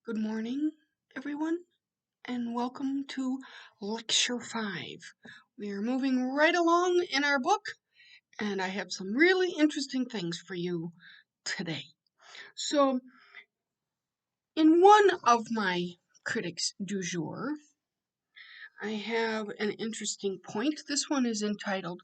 Good morning, everyone, and welcome to Lecture 5. We are moving right along in our book, and I have some really interesting things for you today. So, in one of my critiques du jour, I have an interesting point. This one is entitled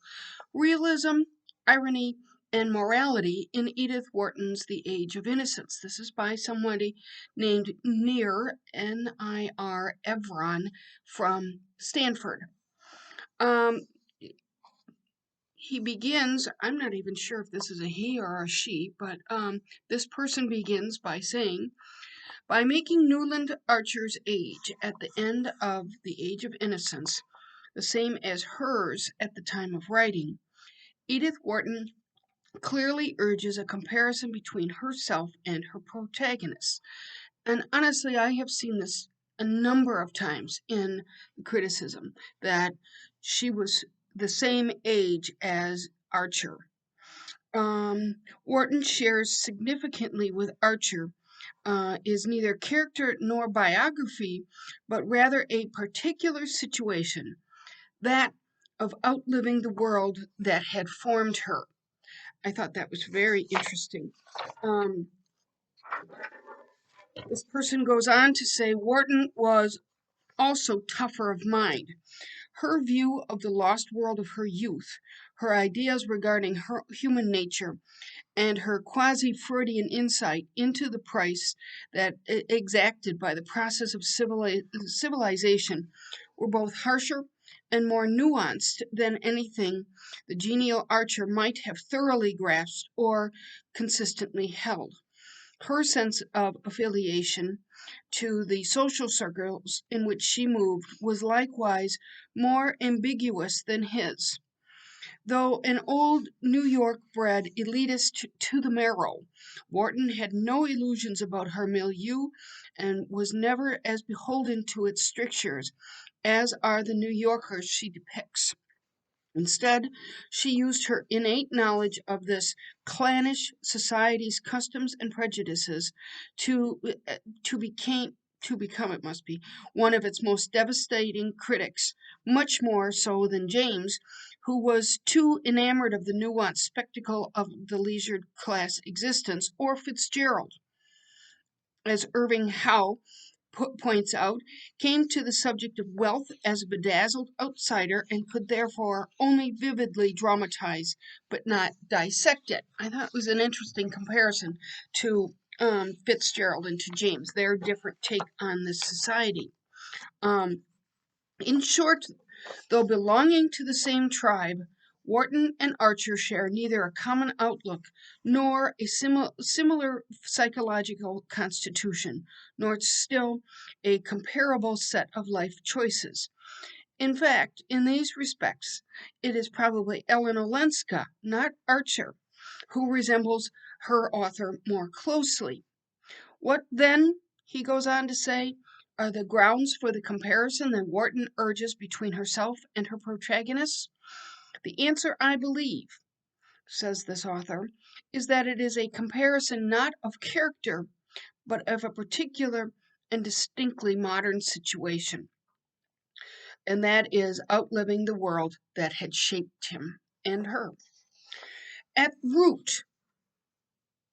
Realism, Irony, and Morality in Edith Wharton's The Age of Innocence. This is by somebody named Nir, N-I-R, Evron from Stanford. He begins, I'm not even sure if this is a he or a she, but this person begins by saying, by making Newland Archer's age at the end of The Age of Innocence the same as hers at the time of writing, Edith Wharton clearly urges a comparison between herself and her protagonist. And honestly, I have seen this a number of times in criticism that she was the same age as Archer. Wharton shares significantly with Archer is neither character nor biography, but rather a particular situation, that of outliving the world that had formed her. I thought that was very interesting. This person goes on to say Wharton was also tougher of mind. Her view of the lost world of her youth, her ideas regarding her human nature, and her quasi-Freudian insight into the price that exacted by the process of civilization were both harsher and more nuanced than anything the genial Archer might have thoroughly grasped or consistently held. Her sense of affiliation to the social circles in which she moved was likewise more ambiguous than his. Though an old New York-bred elitist to the marrow, Wharton had no illusions about her milieu and was never as beholden to its strictures as are the New Yorkers she depicts. Instead, she used her innate knowledge of this clannish society's customs and prejudices to become, it must be, one of its most devastating critics, much more so than James, who was too enamored of the nuanced spectacle of the leisured class existence, or Fitzgerald. As Irving Howe points out, came to the subject of wealth as a bedazzled outsider and could therefore only vividly dramatize but not dissect it. I thought it was an interesting comparison to Fitzgerald and to James, their different take on this society. In short, though belonging to the same tribe, Wharton and Archer share neither a common outlook nor a similar psychological constitution, nor still a comparable set of life choices. In fact, in these respects, it is probably Ellen Olenska, not Archer, who resembles her author more closely. What, then, he goes on to say, are the grounds for the comparison that Wharton urges between herself and her protagonist? The answer, I believe, says this author, is that it is a comparison not of character, but of a particular and distinctly modern situation, and that is outliving the world that had shaped him and her. At root,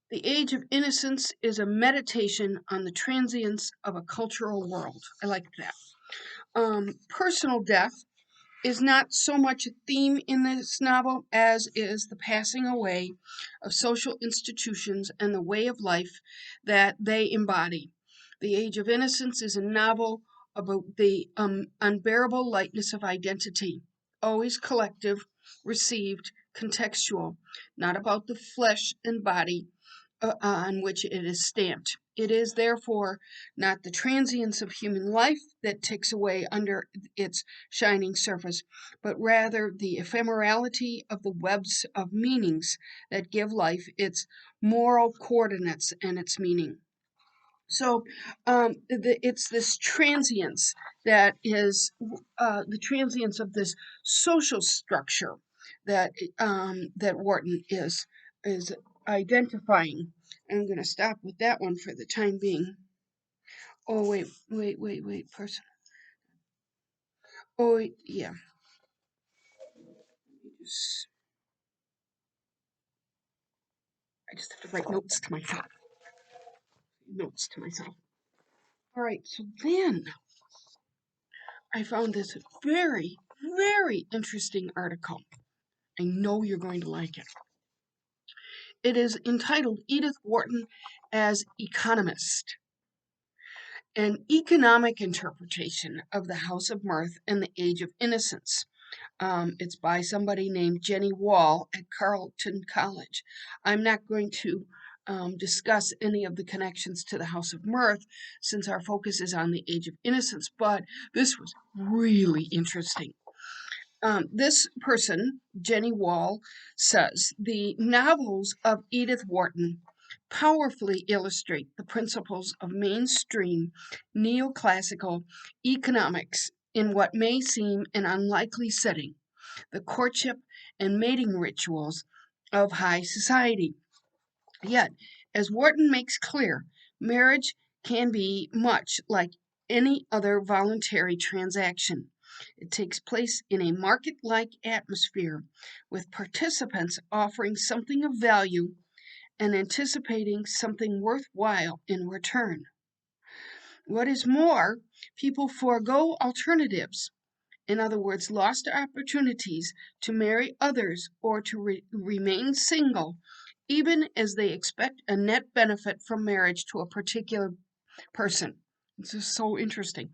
The Age of Innocence is a meditation on the transience of a cultural world. I like that. Personal death is not so much a theme in this novel as is the passing away of social institutions and the way of life that they embody. The Age of Innocence is a novel about the unbearable lightness of identity, always collective, received, contextual, not about the flesh and body on which it is stamped. It is therefore not the transience of human life that ticks away under its shining surface, but rather the ephemerality of the webs of meanings that give life its moral coordinates and its meaning. So it's this transience that is the transience of this social structure that that Wharton is identifying. I'm going to stop with that one for the time being. Oh, wait, person. Oh, yeah. Just- I just have to write notes to myself. Notes to myself. All right, so then I found this very, very interesting article. I know you're going to like it. It is entitled Edith Wharton as Economist, an economic interpretation of the House of Mirth and the Age of Innocence. It's by somebody named Jenny Wall at Carleton College. I'm not going to discuss any of the connections to the House of Mirth since our focus is on the Age of Innocence, but this was really interesting. This person, Jenny Wall, says the novels of Edith Wharton powerfully illustrate the principles of mainstream neoclassical economics in what may seem an unlikely setting, the courtship and mating rituals of high society. Yet, as Wharton makes clear, marriage can be much like any other voluntary transaction. It takes place in a market like atmosphere, with participants offering something of value and anticipating something worthwhile in return. What is more, people forego alternatives, in other words, lost opportunities to marry others or to remain single, even as they expect a net benefit from marriage to a particular person. This is so interesting.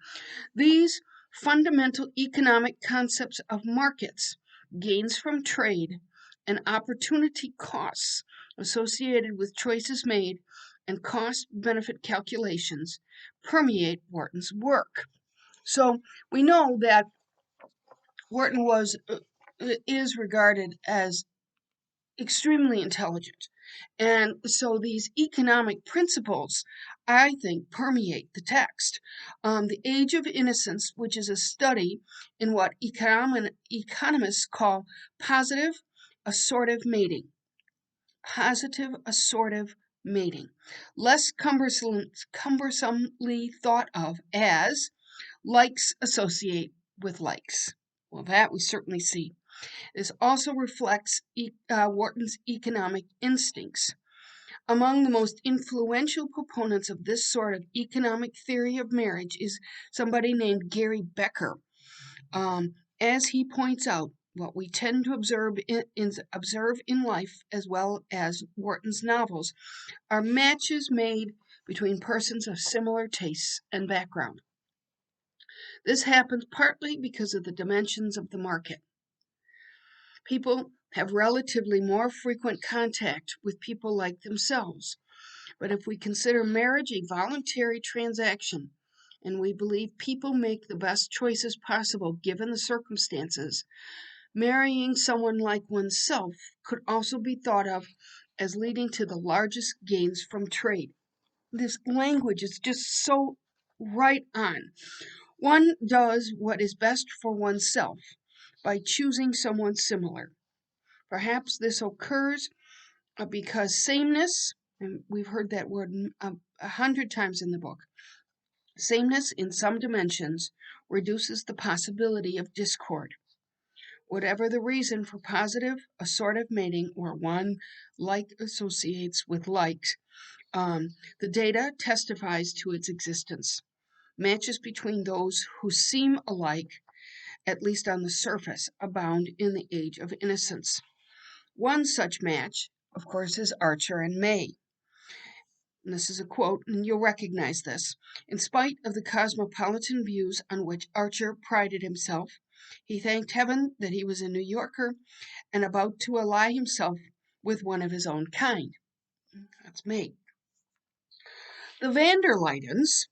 These fundamental economic concepts of markets, gains from trade, and opportunity costs associated with choices made and cost benefit calculations permeate Wharton's work. So we know that Wharton is regarded as extremely intelligent. And so these economic principles, I think, permeate the text. The Age of Innocence, which is a study in what economists call positive assortive mating. Positive assortive mating, less cumbersomely thought of as likes associate with likes. Well, that we certainly see. This also reflects Wharton's economic instincts. Among the most influential proponents of this sort of economic theory of marriage is somebody named Gary Becker. As he points out, what we tend to observe in life, as well as Wharton's novels, are matches made between persons of similar tastes and background. This happens partly because of the dimensions of the market. People have relatively more frequent contact with people like themselves. But if we consider marriage a voluntary transaction, and we believe people make the best choices possible given the circumstances, marrying someone like oneself could also be thought of as leading to the largest gains from trade. This language is just so right on. One does what is best for oneself by choosing someone similar. Perhaps this occurs because sameness, and we've heard that word 100 times in the book, sameness in some dimensions reduces the possibility of discord. Whatever the reason for positive assortive mating, where one like associates with likes, the data testifies to its existence. Matches between those who seem alike, at least on the surface, abound in the Age of Innocence. One such match, of course, is Archer and May. And this is a quote, and you'll recognize this. In spite of the cosmopolitan views on which Archer prided himself, he thanked heaven that he was a New Yorker and about to ally himself with one of his own kind. That's May. The van der Luydens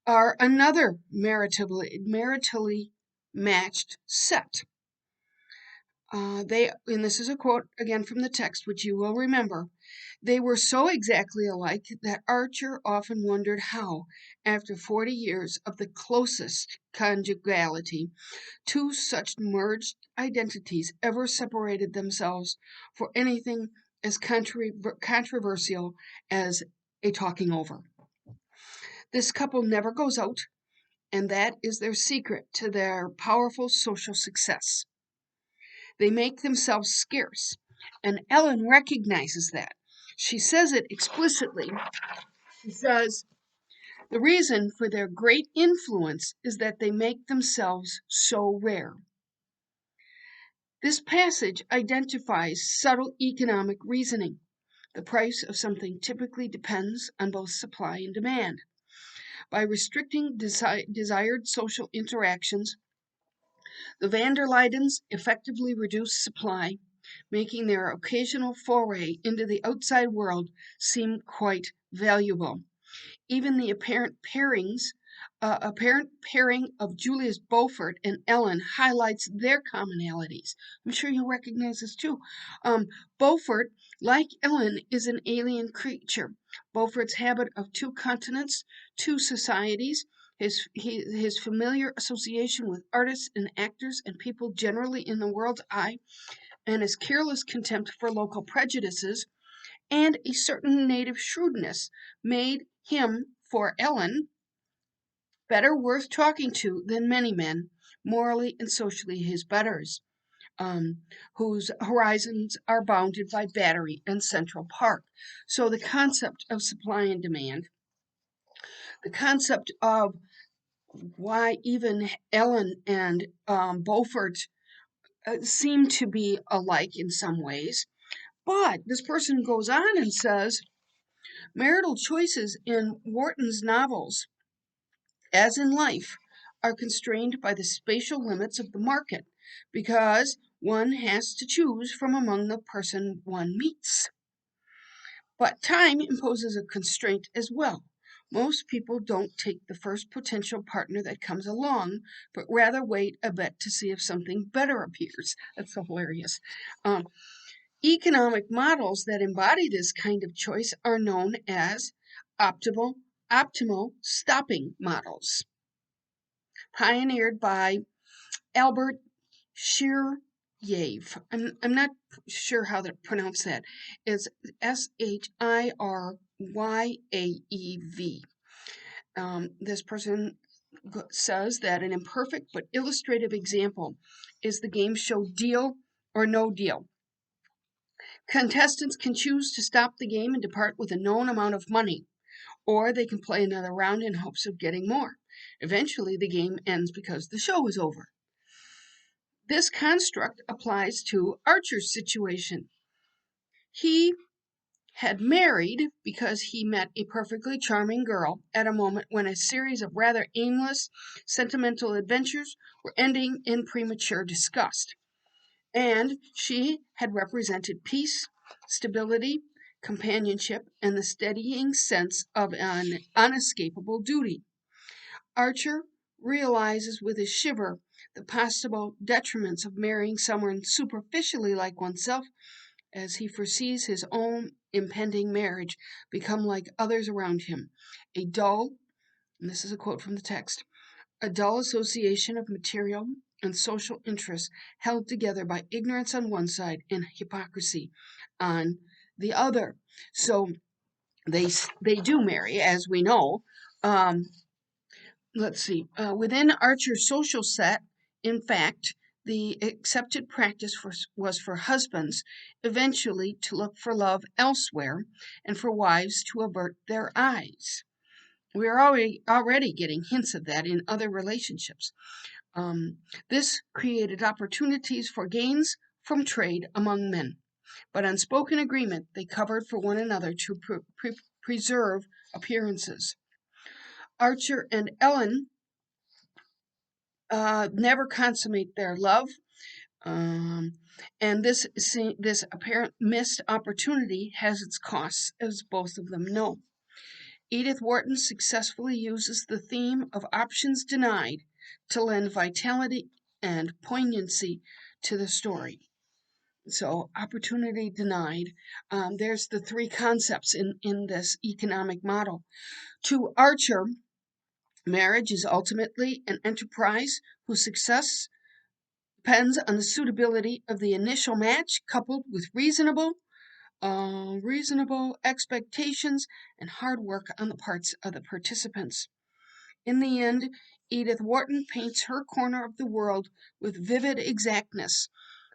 are another maritally matched set. And this is a quote again from the text, which you will remember. They were so exactly alike that Archer often wondered how, after 40 years of the closest conjugality, two such merged identities ever separated themselves for anything as controversial as a talking over. This couple never goes out, and that is their secret to their powerful social success. They make themselves scarce, and Ellen recognizes that. She says it explicitly. She says, the reason for their great influence is that they make themselves so rare. This passage identifies subtle economic reasoning. The price of something typically depends on both supply and demand. By restricting desired social interactions, the van der Leydens effectively reduce supply, making their occasional foray into the outside world seem quite valuable. Even the apparent pairing of Julius Beaufort and Ellen highlights their commonalities. I'm sure you'll recognize this too. Beaufort, like Ellen, is an alien creature. Beaufort's habit of two continents, two societies, his familiar association with artists and actors and people generally in the world's eye, and his careless contempt for local prejudices, and a certain native shrewdness made him, for Ellen, better worth talking to than many men, morally and socially his betters, whose horizons are bounded by Battery and Central Park. So the concept of supply and demand, the concept of why even Ellen and Beaufort seem to be alike in some ways. But this person goes on and says, marital choices in Wharton's novels, as in life, are constrained by the spatial limits of the market because one has to choose from among the person one meets. But time imposes a constraint as well. Most people don't take the first potential partner that comes along, but rather wait a bit to see if something better appears. That's so hilarious. Economic models that embody this kind of choice are known as optimal stopping models, pioneered by Albert Shiryaev. I'm not sure how to pronounce that. It's Shiryaev. This person says that an imperfect but illustrative example is the game show Deal or No Deal. Contestants can choose to stop the game and depart with a known amount of money, or they can play another round in hopes of getting more. Eventually, the game ends because the show is over. This construct applies to Archer's situation. He had married because he met a perfectly charming girl at a moment when a series of rather aimless, sentimental adventures were ending in premature disgust. And she had represented peace, stability, companionship, and the steadying sense of an unescapable duty. Archer realizes with a shiver the possible detriments of marrying someone superficially like oneself, as he foresees his own impending marriage become like others around him, a dull, and this is a quote from the text, a dull association of material and social interests held together by ignorance on one side and hypocrisy on the other. So they do marry, as we know. Let's see. Within Archer's social set, in fact, the accepted practice was for husbands eventually to look for love elsewhere and for wives to avert their eyes. We're already getting hints of that in other relationships. This created opportunities for gains from trade among men, but unspoken agreement they covered for one another to preserve appearances. Archer and Ellen never consummate their love, and this apparent missed opportunity has its costs, as both of them know. Edith Wharton successfully uses the theme of options denied to lend vitality and poignancy to the story. So, opportunity denied. There's the three concepts in this economic model. To Archer, marriage is ultimately an enterprise whose success depends on the suitability of the initial match coupled with reasonable reasonable expectations, and hard work on the parts of the participants. In the end, Edith Wharton paints her corner of the world with vivid exactness.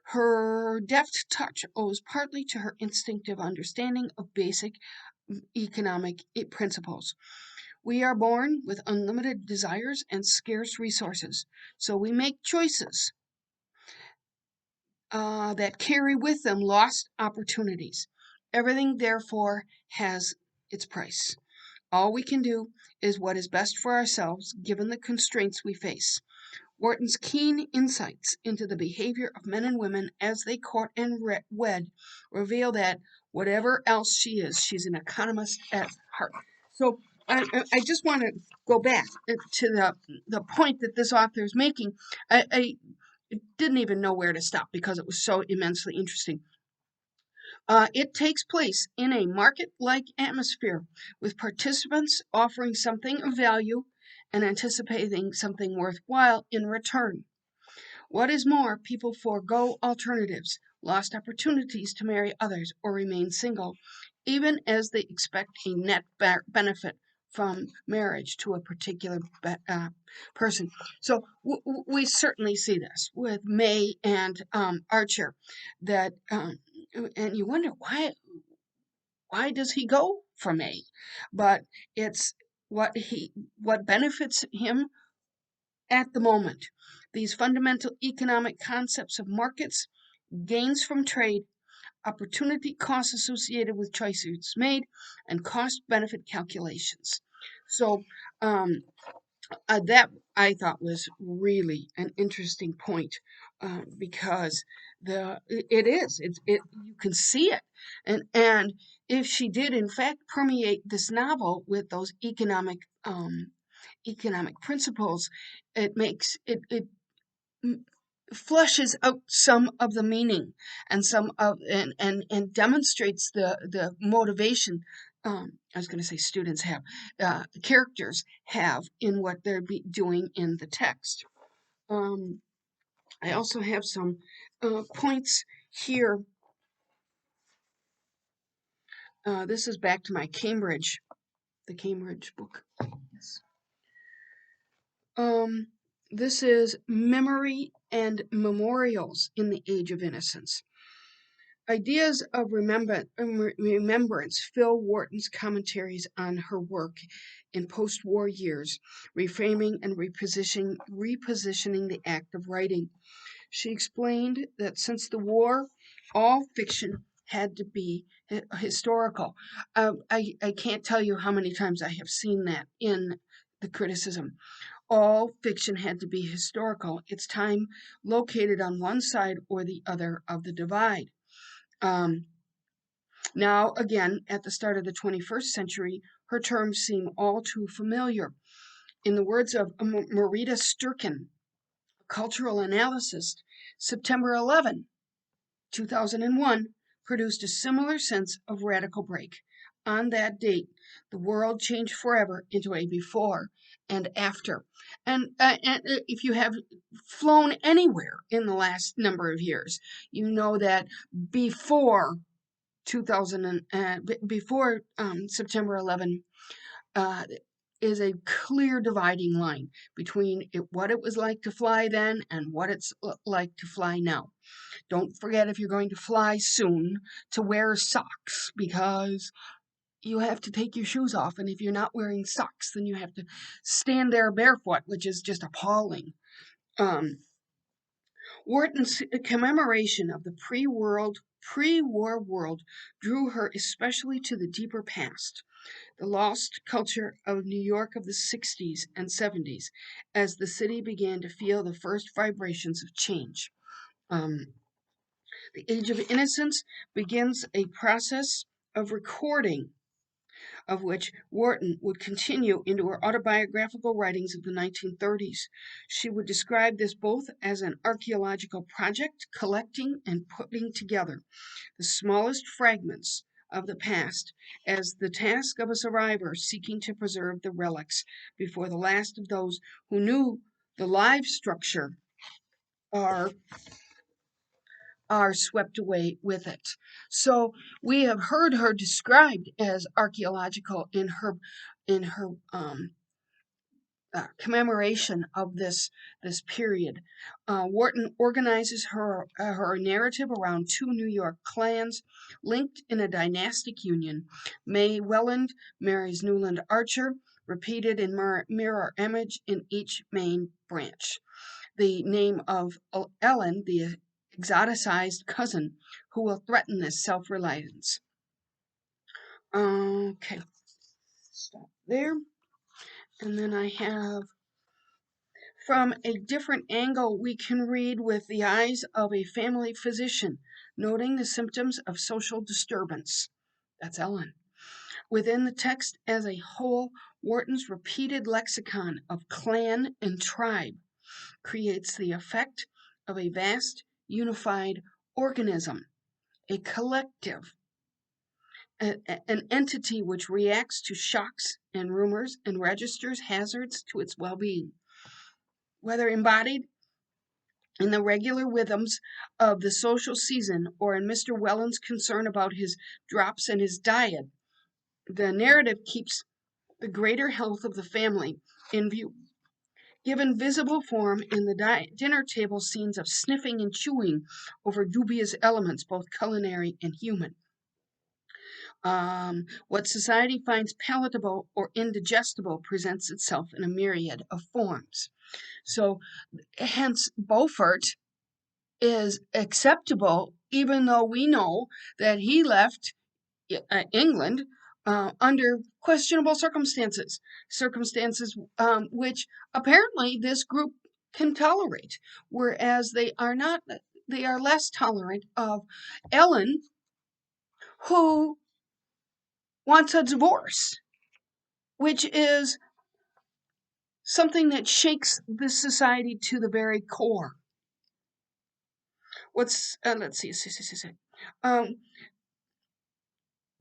Her deft touch owes partly to her instinctive understanding of basic economic principles. We are born with unlimited desires and scarce resources, so we make choices that carry with them lost opportunities. Everything, therefore, has its price. All we can do is what is best for ourselves given the constraints we face. Wharton's keen insights into the behavior of men and women as they court and wed reveal that whatever else she is, she's an economist at heart. So I just want to go back to the point that this author is making. I didn't even know where to stop because it was so immensely interesting. It takes place in a market-like atmosphere, with participants offering something of value and anticipating something worthwhile in return. What is more, people forego alternatives, lost opportunities to marry others or remain single, even as they expect a net benefit from marriage to a particular person. So we certainly see this with May and Archer, that and you wonder why does he go for May? But it's what benefits him at the moment. These fundamental economic concepts of markets, gains from trade, opportunity costs associated with choices made, and cost benefit calculations. So that I thought was really an interesting point, because you can see it, and if she did in fact permeate this novel with those economic principles, it flushes out some of the meaning and some of and demonstrates the motivation, I was going to say students have, characters have in what they're doing in the text. I also have some points here. This is back to my the Cambridge book. Yes. This is Memory and Memorials in the Age of Innocence. Ideas of remembrance fill Wharton's commentaries on her work in post-war years, reframing and repositioning the act of writing. She explained that since the war, all fiction had to be historical. I can't tell you how many times I have seen that in the criticism. All fiction had to be historical, its time located on one side or the other of the divide. Now, again, at the start of the 21st century, her terms seem all too familiar. In the words of Marita Sturken, a cultural analyst, September 11, 2001, produced a similar sense of radical break. On that date, the world changed forever into a before and after. And if you have flown anywhere in the last number of years, you know that before 2000 before September 11 uh, is a clear dividing line between what it was like to fly then and what it's like to fly now. Don't forget, if you're going to fly soon, to wear socks, because you have to take your shoes off, and if you're not wearing socks, then you have to stand there barefoot, which is just appalling. Wharton's commemoration of the pre-war world drew her especially to the deeper past, the lost culture of New York of the 60s and 70s, as the city began to feel the first vibrations of change. The Age of Innocence begins a process of recording, of which Wharton would continue into her autobiographical writings of the 1930s. She would describe this both as an archaeological project, collecting and putting together the smallest fragments of the past, as the task of a survivor seeking to preserve the relics before the last of those who knew the live structure are are swept away with it. So we have heard her described as archaeological in her commemoration of this period. Wharton organizes her narrative around two New York clans linked in a dynastic union. May Welland marries Newland Archer, repeated in mirror image in each main branch. The name of Ellen, the exoticized cousin, who will threaten this self-reliance. Okay, stop there. And then I have, from a different angle, we can read with the eyes of a family physician, noting the symptoms of social disturbance. That's Ellen. Within the text as a whole, Wharton's repeated lexicon of clan and tribe creates the effect of a vast, unified organism, a collective, an entity which reacts to shocks and rumors and registers hazards to its well-being. Whether embodied in the regular rhythms of the social season or in Mr. Welland's concern about his drops and his diet, the narrative keeps the greater health of the family in view, given visible form in the dinner table scenes of sniffing and chewing over dubious elements, both culinary and human. What society finds palatable or indigestible presents itself in a myriad of forms. So, hence, Beaufort is acceptable, even though we know that he left England under questionable circumstances which apparently this group can tolerate, whereas they are less tolerant of Ellen, who wants a divorce, which is something that shakes this society to the very core. Let's see.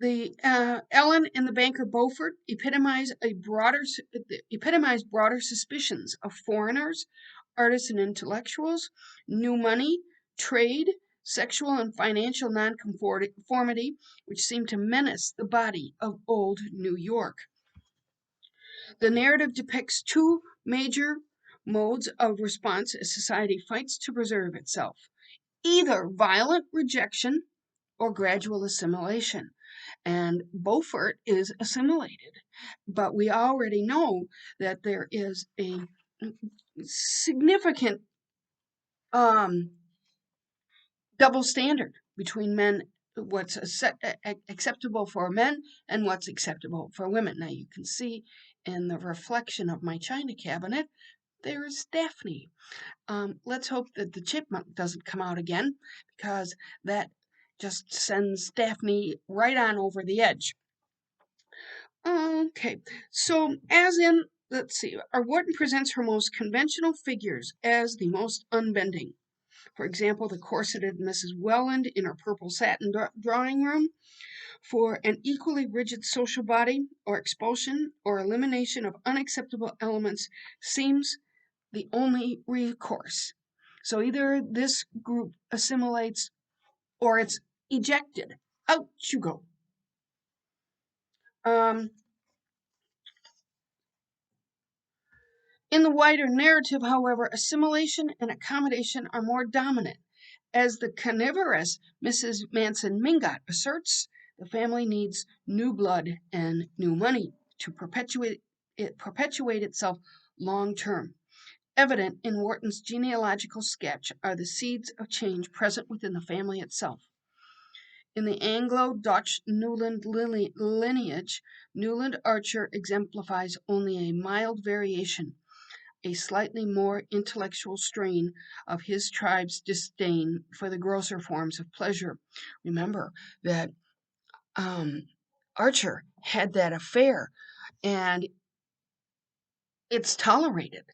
The Ellen and the banker Beaufort epitomize broader suspicions of foreigners, artists and intellectuals, new money, trade, sexual and financial nonconformity, which seem to menace the body of old New York. The narrative depicts two major modes of response as society fights to preserve itself: either violent rejection or gradual assimilation. And Beaufort is assimilated, but we already know that there is a significant double standard between men, what's acceptable for men and what's acceptable for women. Now you can see in the reflection of my china cabinet, there's Daphne. Let's hope that the chipmunk doesn't come out again, because that just sends Daphne right on over the edge. Okay, so let's see, our Wharton presents her most conventional figures as the most unbending. For example, the corseted Mrs. Welland in her purple satin drawing room. For an equally rigid social body, or expulsion or elimination of unacceptable elements seems the only recourse. So either this group assimilates or it's ejected. Out you go. In the wider narrative, however, assimilation and accommodation are more dominant. As the carnivorous Mrs. Manson Mingot asserts, the family needs new blood and new money to perpetuate itself long term. Evident in Wharton's genealogical sketch are the seeds of change present within the family itself. In the Anglo-Dutch Newland lineage, Newland Archer exemplifies only a mild variation, a slightly more intellectual strain of his tribe's disdain for the grosser forms of pleasure. Remember that Archer had that affair, and it's tolerated.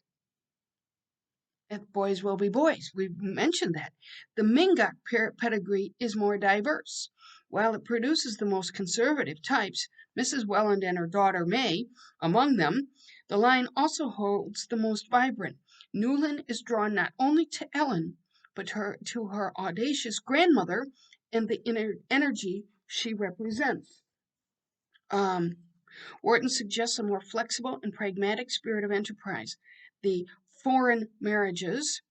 Boys will be boys. We've mentioned that. The Mingot pedigree is more diverse. While it produces the most conservative types, Mrs. Welland and her daughter May among them, the line also holds the most vibrant. Newland is drawn not only to Ellen, but to her audacious grandmother and the inner energy she represents. Um, Wharton suggests a more flexible and pragmatic spirit of enterprise. The foreign marriages,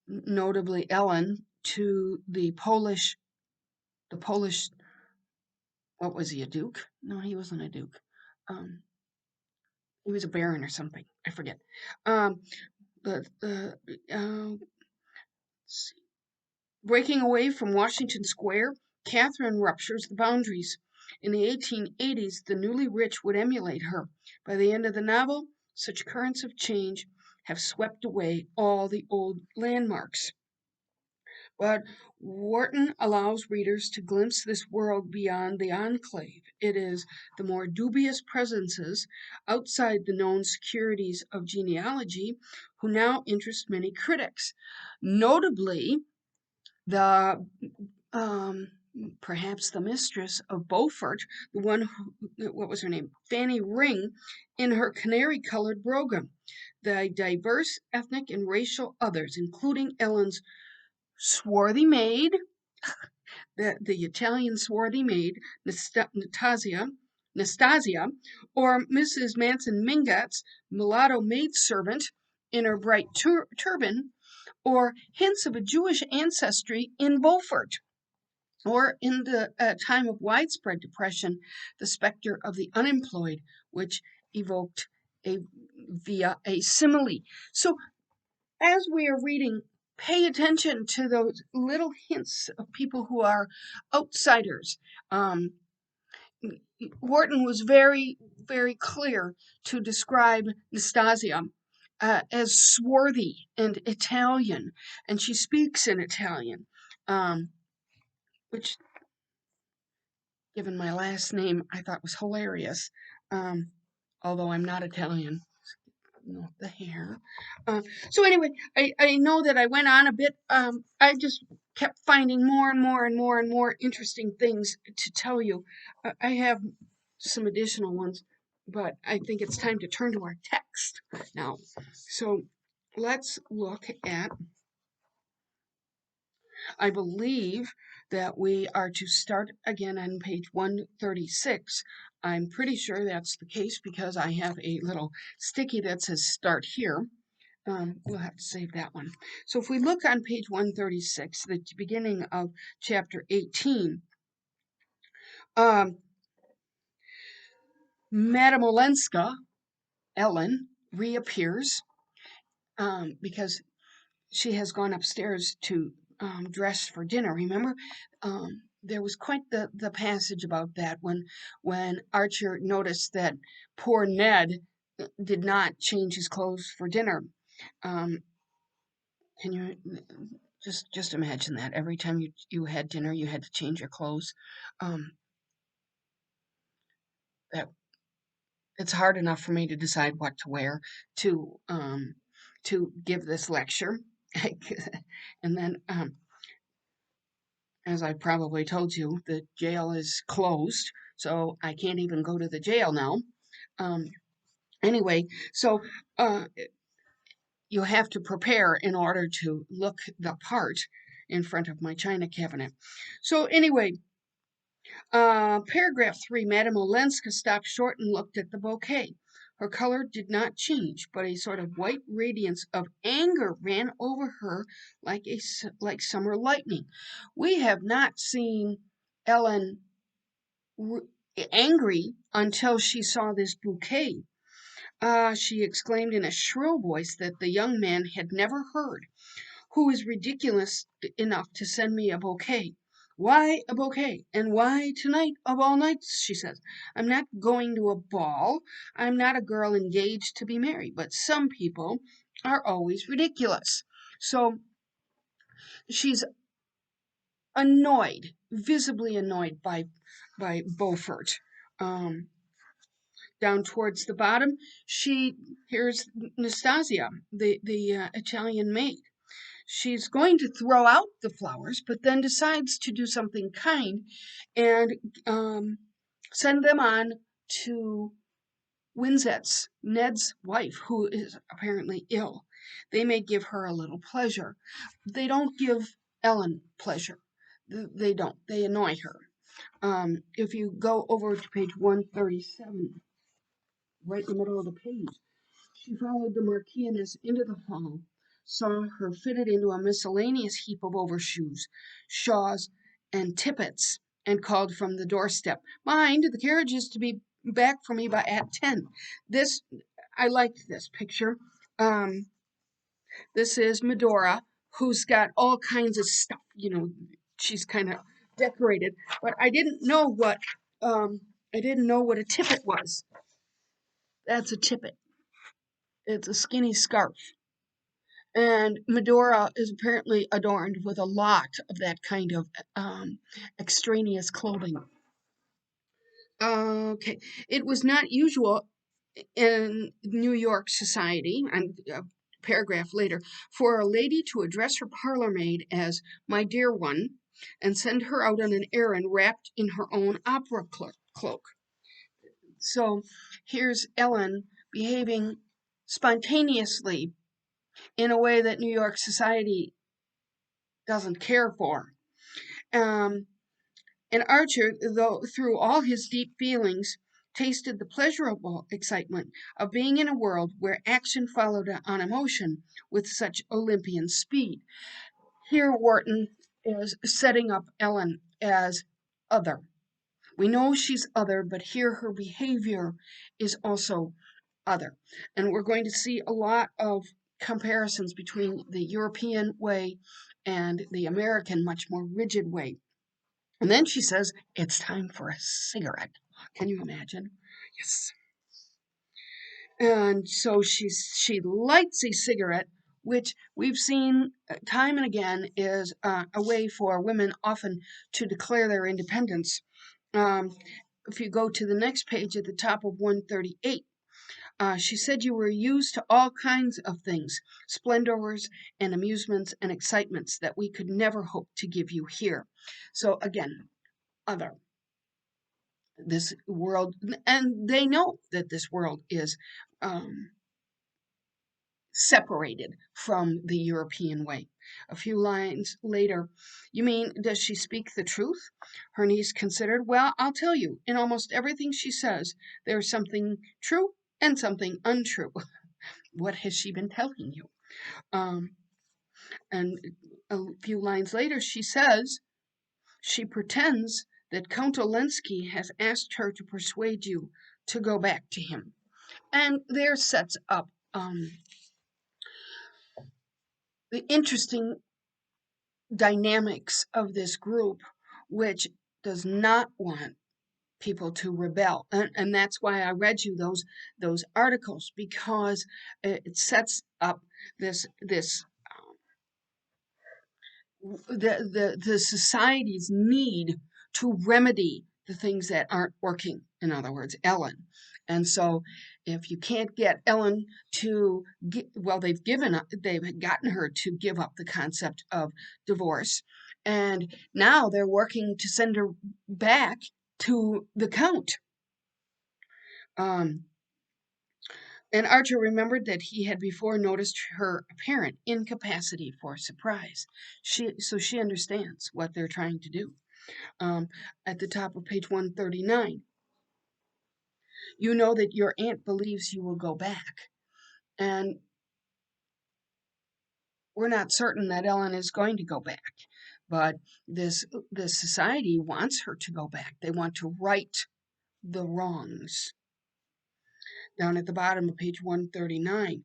notably Ellen, to the Polish, what was he, a duke? No, he wasn't a duke. Um, he was a baron or something. I forget. Um, but breaking away from Washington Square, Catherine ruptures the boundaries. In the 1880s, the newly rich would emulate her. By the end of the novel, such currents of change have swept away all the old landmarks. But Wharton allows readers to glimpse this world beyond the enclave. It is the more dubious presences outside the known securities of genealogy who now interest many critics. Notably, the um, perhaps the mistress of Beaufort, the one who, what was her name? Fanny Ring, in her canary colored brougham. The diverse ethnic and racial others, including Ellen's swarthy maid, the Italian swarthy maid, Nastasia, or Mrs. Manson Mingott's mulatto maidservant in her bright turban, or hints of a Jewish ancestry in Beaufort. Or in the time of widespread depression, the specter of the unemployed, which evoked via a simile. So as we are reading, pay attention to those little hints of people who are outsiders. Um, Wharton was very, very clear to describe Nastasia as swarthy and Italian, and she speaks in Italian, which, given my last name, I thought was hilarious, um, although I'm not Italian. Not the hair. So anyway, I know that I went on a bit. I just kept finding more and more and more and more interesting things to tell you. I have some additional ones, but I think it's time to turn to our text now. So let's look at, I believe that we are to start again on page 136. I'm pretty sure that's the case because I have a little sticky that says start here. We'll have to save that one. So if we look on page 136, the beginning of chapter 18, Madame Olenska, Ellen, reappears because she has gone upstairs to dress for dinner. Remember, there was quite the passage about that when Archer noticed that poor Ned did not change his clothes for dinner. Um, can you just imagine that every time you had dinner, you had to change your clothes? Um, that it's hard enough for me to decide what to wear to um, to give this lecture, and then as I probably told you, the jail is closed, so I can't even go to the jail now. Um, anyway, so uh, you have to prepare in order to look the part in front of my china cabinet. So anyway, paragraph 3, Madame Olenska stopped short and looked at the bouquet. Her color did not change, but a sort of white radiance of anger ran over her like summer lightning. We have not seen Ellen angry until she saw this bouquet. She exclaimed in a shrill voice that the young man had never heard. Who is ridiculous enough to send me a bouquet? Why a bouquet? And why tonight of all nights? She says. I'm not going to a ball. I'm not a girl engaged to be married. But some people are always ridiculous. So she's annoyed, visibly annoyed by Beaufort. Um, Down towards the bottom, she hears Nastasia, the Italian maid. She's going to throw out the flowers, but then decides to do something kind and send them on to Winsett's, Ned's wife, who is apparently ill. They may give her a little pleasure. They don't give Ellen pleasure. They don't. They annoy her. If you go over to page 137, right in the middle of the page, she followed the Marchioness into the hall, saw her fitted into a miscellaneous heap of overshoes, shawls, and tippets, and called from the doorstep, "Mind, the carriage is to be back for me by at 10." This, I liked this picture. Um, this is Medora, who's got all kinds of stuff. She's kind of decorated, but I didn't know what a tippet was. That's a tippet. It's a skinny scarf. And Medora is apparently adorned with a lot of that kind of extraneous clothing. Okay, it was not usual in New York society, and a paragraph later, for a lady to address her parlor maid as "my dear one," and send her out on an errand wrapped in her own opera cloak. So here's Ellen behaving spontaneously in a way that New York society doesn't care for. Um, and Archer, though through all his deep feelings, tasted the pleasurable excitement of being in a world where action followed on emotion with such Olympian speed. Here, Wharton is setting up Ellen as other. We know she's other, but here her behavior is also other. And we're going to see a lot of comparisons between the European way and the American, much more rigid way. And then she says, "It's time for a cigarette." Can you imagine? Yes. And so she lights a cigarette, which we've seen time and again is a way for women often to declare their independence. If you go to the next page at the top of 138, she said you were used to all kinds of things, splendors and amusements and excitements that we could never hope to give you here. So again, other. This world, and they know that this world is um, separated from the European way. A few lines later, "You mean, does she speak the truth?" Her niece considered. "Well, I'll tell you, in almost everything she says, there's something true and something untrue." What has she been telling you? Um, and a few lines later, she says, "She pretends that Count Olenski has asked her to persuade you to go back to him." And there sets up the interesting dynamics of this group, which does not want people to rebel. And that's why I read you those articles, because it sets up this the society's need to remedy the things that aren't working. In other words, Ellen. And so, if you can't get Ellen to they've gotten her to give up the concept of divorce, and now they're working to send her back to the Count. Um, and Archer remembered that he had before noticed her apparent incapacity for surprise. So she understands what they're trying to do. At the top of page 139, "You know that your aunt believes you will go back, and we're not certain that Ellen is going to go back, but this society wants her to go back. They want to right the wrongs." Down at the bottom of page 139,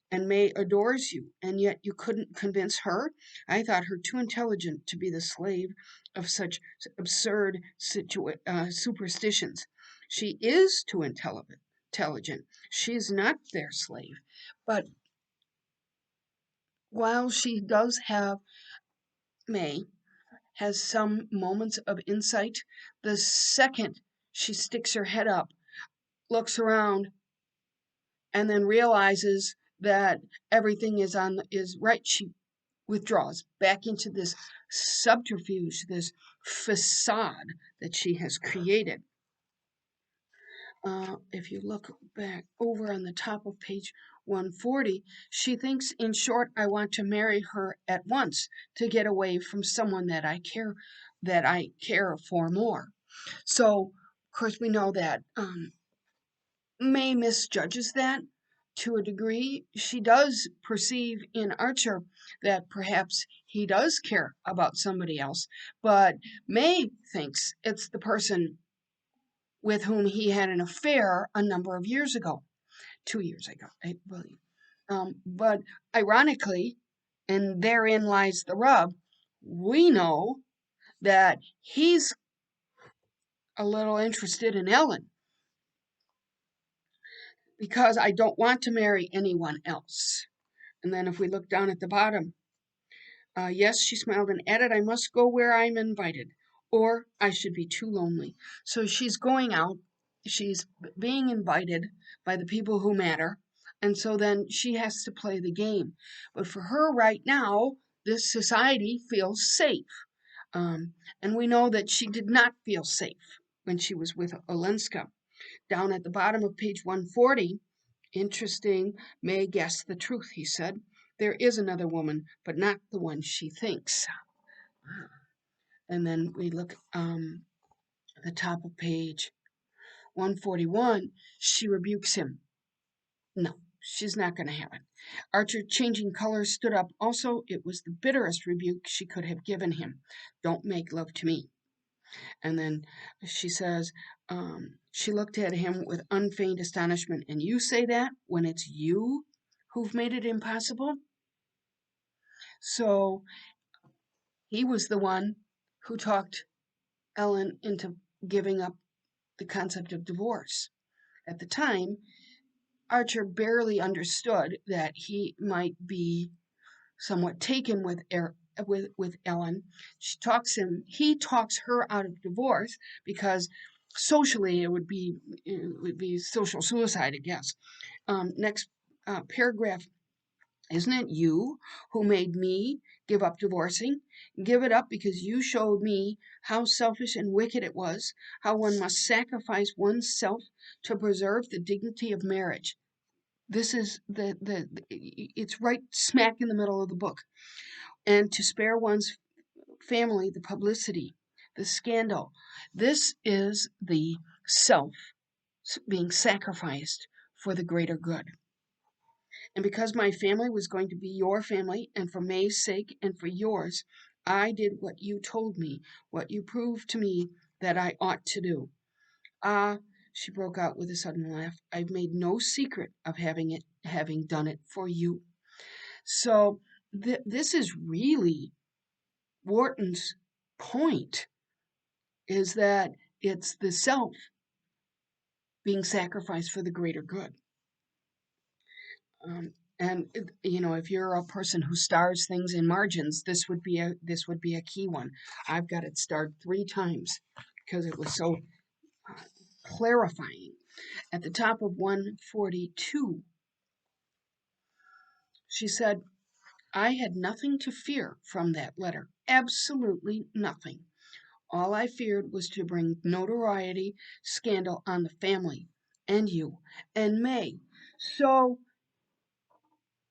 "And May adores you, and yet you couldn't convince her? I thought her too intelligent to be the slave of such absurd superstitions." She is too intelligent. She is not their slave. But while she does have, May has some moments of insight, the second she sticks her head up, looks around, and then realizes that everything is right, she withdraws back into this subterfuge, this facade that she has created. If you look back over on the top of page 140, she thinks, in short, I want to marry her at once to get away from someone that I care for more. So, of course, we know that May misjudges that to a degree. She does perceive in Archer that perhaps he does care about somebody else, but May thinks it's the person with whom he had an affair a number of years ago, 2 years ago, I believe. But ironically, and therein lies the rub, we know that he's a little interested in Ellen because I don't want to marry anyone else. And then if we look down at the bottom, yes, she smiled and added, I must go where I'm invited, or I should be too lonely. So she's going out, she's being invited by the people who matter, and so then she has to play the game. But for her right now, this society feels safe. Um, and we know that she did not feel safe when she was with Olenska. Down at the bottom of page 140, interesting, May guessed the truth, he said. There is another woman, but not the one she thinks. And then we look at the top of page 141. She rebukes him. No, she's not going to have it. Archer, changing color, stood up. Also, it was the bitterest rebuke she could have given him. Don't make love to me. And then she says, she looked at him with unfeigned astonishment. And you say that when it's you who've made it impossible? So he was the one who talked Ellen into giving up the concept of divorce. At the time, Archer barely understood that he might be somewhat taken with Ellen. He talks her out of divorce because socially it would be social suicide, I guess. Next paragraph. Isn't it you who made me give up divorcing? Give it up because you showed me how selfish and wicked it was, how one must sacrifice one's self to preserve the dignity of marriage. This is it's right smack in the middle of the book. And to spare one's family the publicity, the scandal. This is the self being sacrificed for the greater good. And because my family was going to be your family, and for May's sake and for yours, I did what you told me, what you proved to me that I ought to do. Ah, she broke out with a sudden laugh. I've made no secret of having done it for you. So this is really Wharton's point, is that it's the self being sacrificed for the greater good. And if you're a person who stars things in margins, this would be a key one. I've got it starred 3 times because it was so clarifying. At the top of 142, she said, I had nothing to fear from that letter, absolutely nothing. All I feared was to bring notoriety, scandal on the family, and you, and May. So,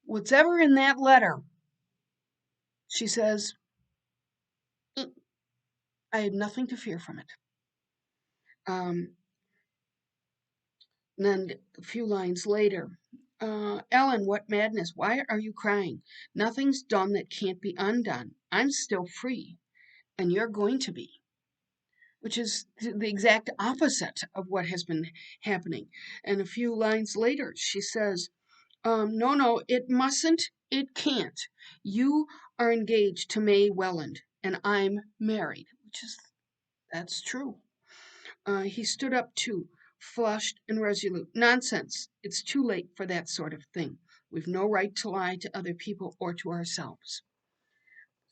what's ever in that letter, she says, I had nothing to fear from it. And then a few lines later, Ellen, what madness? Why are you crying? Nothing's done that can't be undone. I'm still free, and you're going to be, which is the exact opposite of what has been happening. And a few lines later, she says, no, no, it mustn't, it can't. You are engaged to May Welland, and I'm married, that's true. He stood up too, flushed and resolute. Nonsense. It's too late for that sort of thing. We've no right to lie to other people or to ourselves.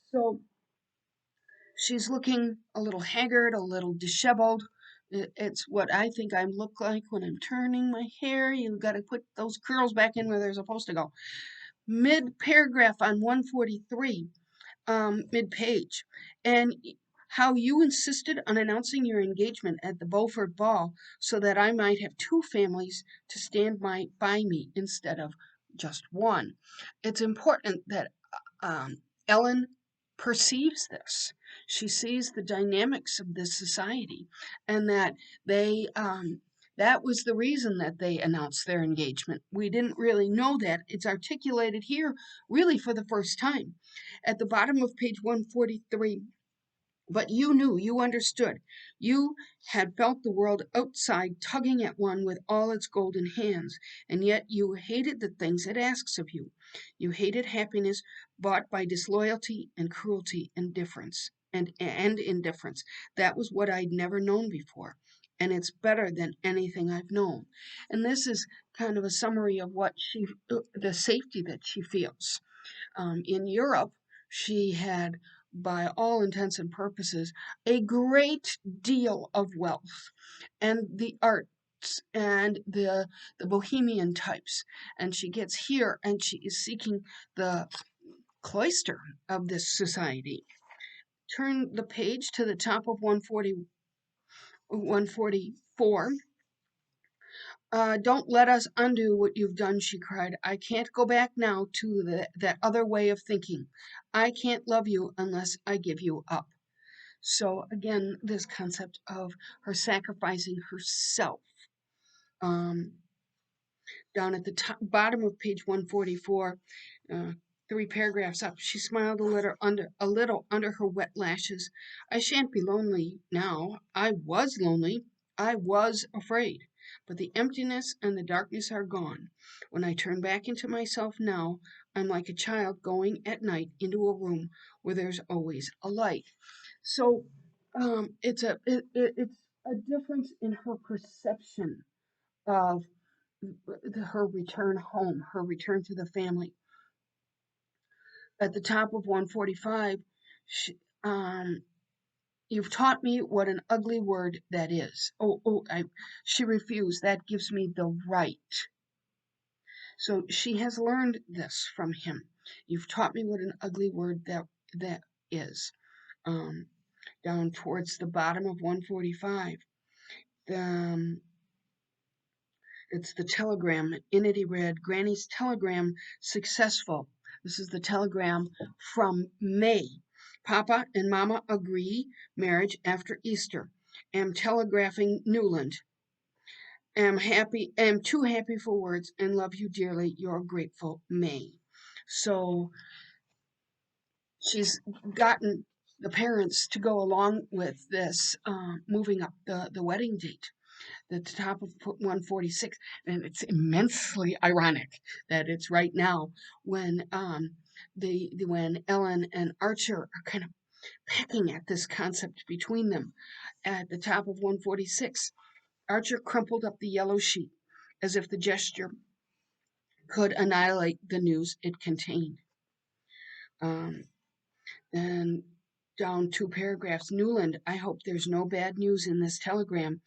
So she's looking a little haggard, a little disheveled. It's what I think I look like when I'm turning my hair. You've got to put those curls back in where they're supposed to go. Mid paragraph on 143, mid page. And how you insisted on announcing your engagement at the Beaufort Ball so that I might have two families to stand by me instead of just one. It's important that Ellen perceives this. She sees the dynamics of this society, and that they that was the reason that they announced their engagement. We didn't really know that. It's articulated here really for the first time. At the bottom of page 143, but you knew, you understood. You had felt the world outside tugging at one with all its golden hands, and yet you hated the things it asks of you. You hated happiness bought by disloyalty and cruelty and difference and indifference. That was what I'd never known before. And it's better than anything I've known. And this is kind of a summary of the safety that she feels. In Europe, she had, by all intents and purposes, a great deal of wealth and the arts and the bohemian types. And she gets here and she is seeking the cloister of this society. Turn the page to the top of 144. Don't let us undo what you've done, she cried. I can't go back now to that other way of thinking. I can't love you unless I give you up. So, again, this concept of her sacrificing herself. Um, Down at the bottom of page 144, uh, 3 paragraphs up, she smiled a little under her wet lashes. I shan't be lonely now. I was lonely. I was afraid. But the emptiness and the darkness are gone. When I turn back into myself now, I'm like a child going at night into a room where there's always a light. So it's a difference in her perception of her return home, her return to the family. At the top of 145, she, you've taught me what an ugly word that is. She refused. That gives me the right. So she has learned this from him. You've taught me what an ugly word that is. Um, Down towards the bottom of 145, it's the telegram. In it he read, Granny's telegram successful. This is the telegram from May. Papa and Mama agree, marriage after Easter. Am telegraphing Newland. Am too happy for words and love you dearly, your grateful May. So she's gotten the parents to go along with this, moving up the wedding date. The top of 146, and it's immensely ironic that it's right now when when Ellen and Archer are kind of pecking at this concept between them. At the top of 146, Archer crumpled up the yellow sheet as if the gesture could annihilate the news it contained. Um, and down 2 paragraphs, Newland, I hope there's no bad news in this telegram.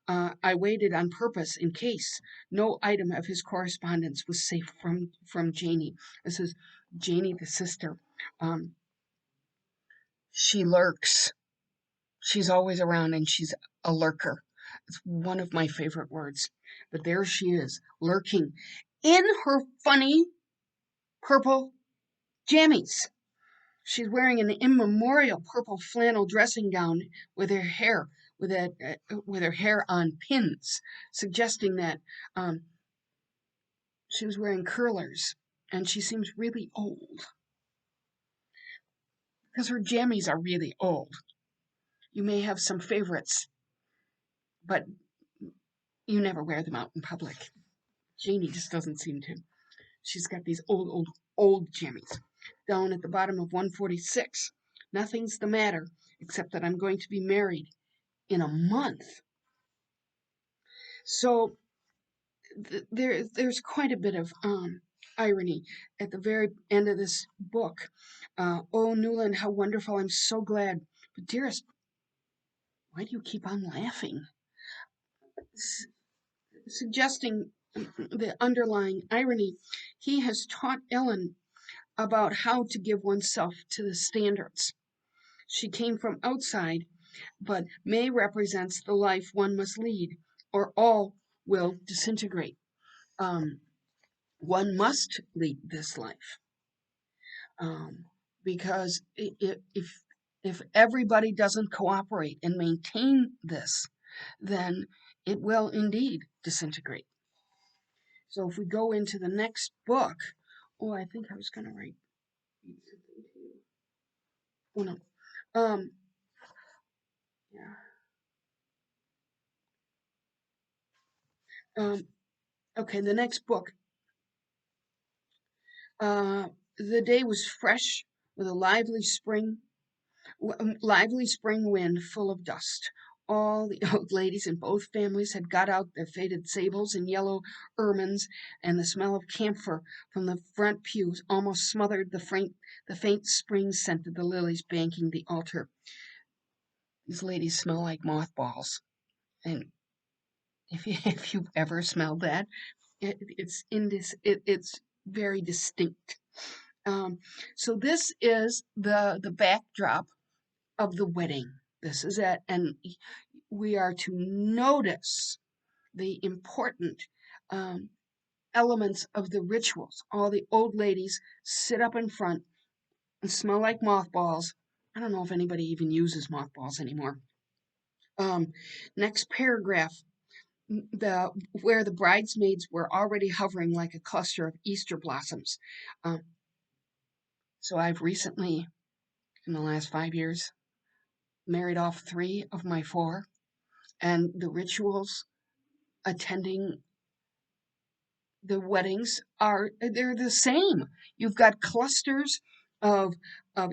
I waited on purpose in case. No item of his correspondence was safe from Janie. This is Janie, the sister. Um, she lurks. She's always around and she's a lurker. It's one of my favorite words. But there she is, lurking in her funny purple jammies. She's wearing an immemorial purple flannel dressing gown with her hair with her hair on pins, suggesting that she was wearing curlers, and she seems really old because her jammies are really old. You may have some favorites, but you never wear them out in public. Janie just doesn't seem to. She's got these old jammies. Down at the bottom of 146, nothing's the matter except that I'm going to be married in a month. So there's quite a bit of irony at the very end of this book. Oh, Newland, how wonderful! I'm so glad. But dearest, why do you keep on laughing? Suggesting the underlying irony, he has taught Ellen about how to give oneself to the standards She came from outside, but May represents the life one must lead, or all will disintegrate. Um, One must lead this life, um, because if everybody doesn't cooperate and maintain this, then it will indeed disintegrate. So if we go into the next book, oh, I think I was going to write something to you. Oh no, yeah, um, okay, the next book. Uh, the day was fresh with a lively spring wind full of dust. All the old ladies in both families had got out their faded sables and yellow ermines, and the smell of camphor from the front pews almost smothered the faint spring scent of the lilies banking the altar. These ladies smell like mothballs, and if you've ever smelled that, it's very distinct. Um, so this is the backdrop of the wedding. This is it, and we are to notice the important um, elements of the rituals. All the old ladies sit up in front and smell like mothballs. I don't know if anybody even uses mothballs anymore. Um, Next paragraph, the where the bridesmaids were already hovering like a cluster of Easter blossoms. Um, so I've recently, in the last 5 years, married off 3 of my 4, and the rituals attending the weddings they're the same. You've got clusters of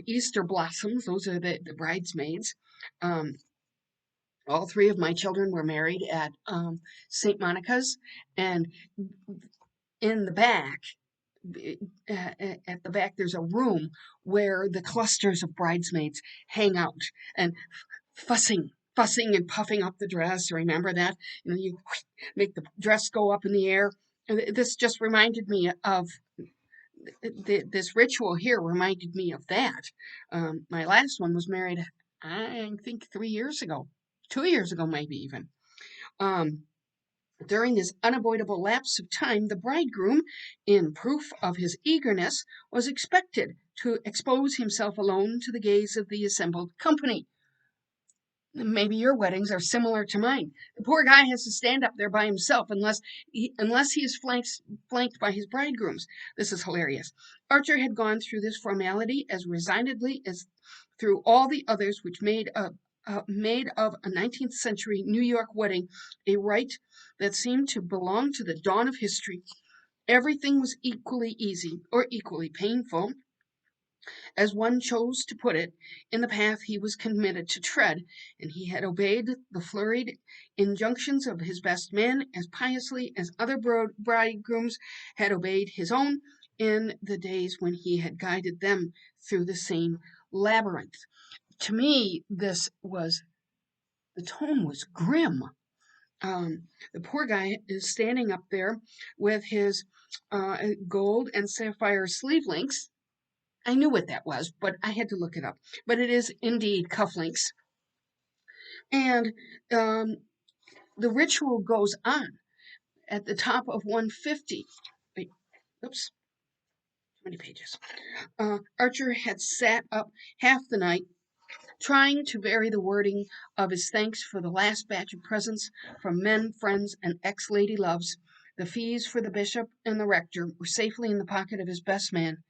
Easter blossoms. Those are the bridesmaids. Um, all 3 of my children were married at St. Monica's, and in the back, at the back, there's a room where the clusters of bridesmaids hang out and fussing and puffing up the dress. Remember that? You make the dress go up in the air. This just reminded me of this ritual here reminded me of that. My last one was married, I think, 3 years ago, 2 years ago, maybe even. Um, During this unavoidable lapse of time, the bridegroom, in proof of his eagerness, was expected to expose himself alone to the gaze of the assembled company. Maybe your weddings are similar to mine. The poor guy has to stand up there by himself unless he is flanked by his bridegrooms. This is hilarious. Archer had gone through this formality as resignedly as through all the others which made of a 19th century New York wedding a rite that seemed to belong to the dawn of history. Everything was equally easy or equally painful, as one chose to put it, in the path he was committed to tread, and he had obeyed the flurried injunctions of his best man as piously as other bridegrooms had obeyed his own in the days when he had guided them through the same labyrinth. To me, the tone was grim. The poor guy is standing up there with his gold and sapphire sleeve links. I knew what that was, but I had to look it up. But it is indeed cufflinks. And the ritual goes on at the top of 150. Wait, oops, too many pages. Archer had sat up half the night trying to vary the wording of his thanks for the last batch of presents from men, friends, and ex-lady loves. The fees for the bishop and the rector were safely in the pocket of his best man.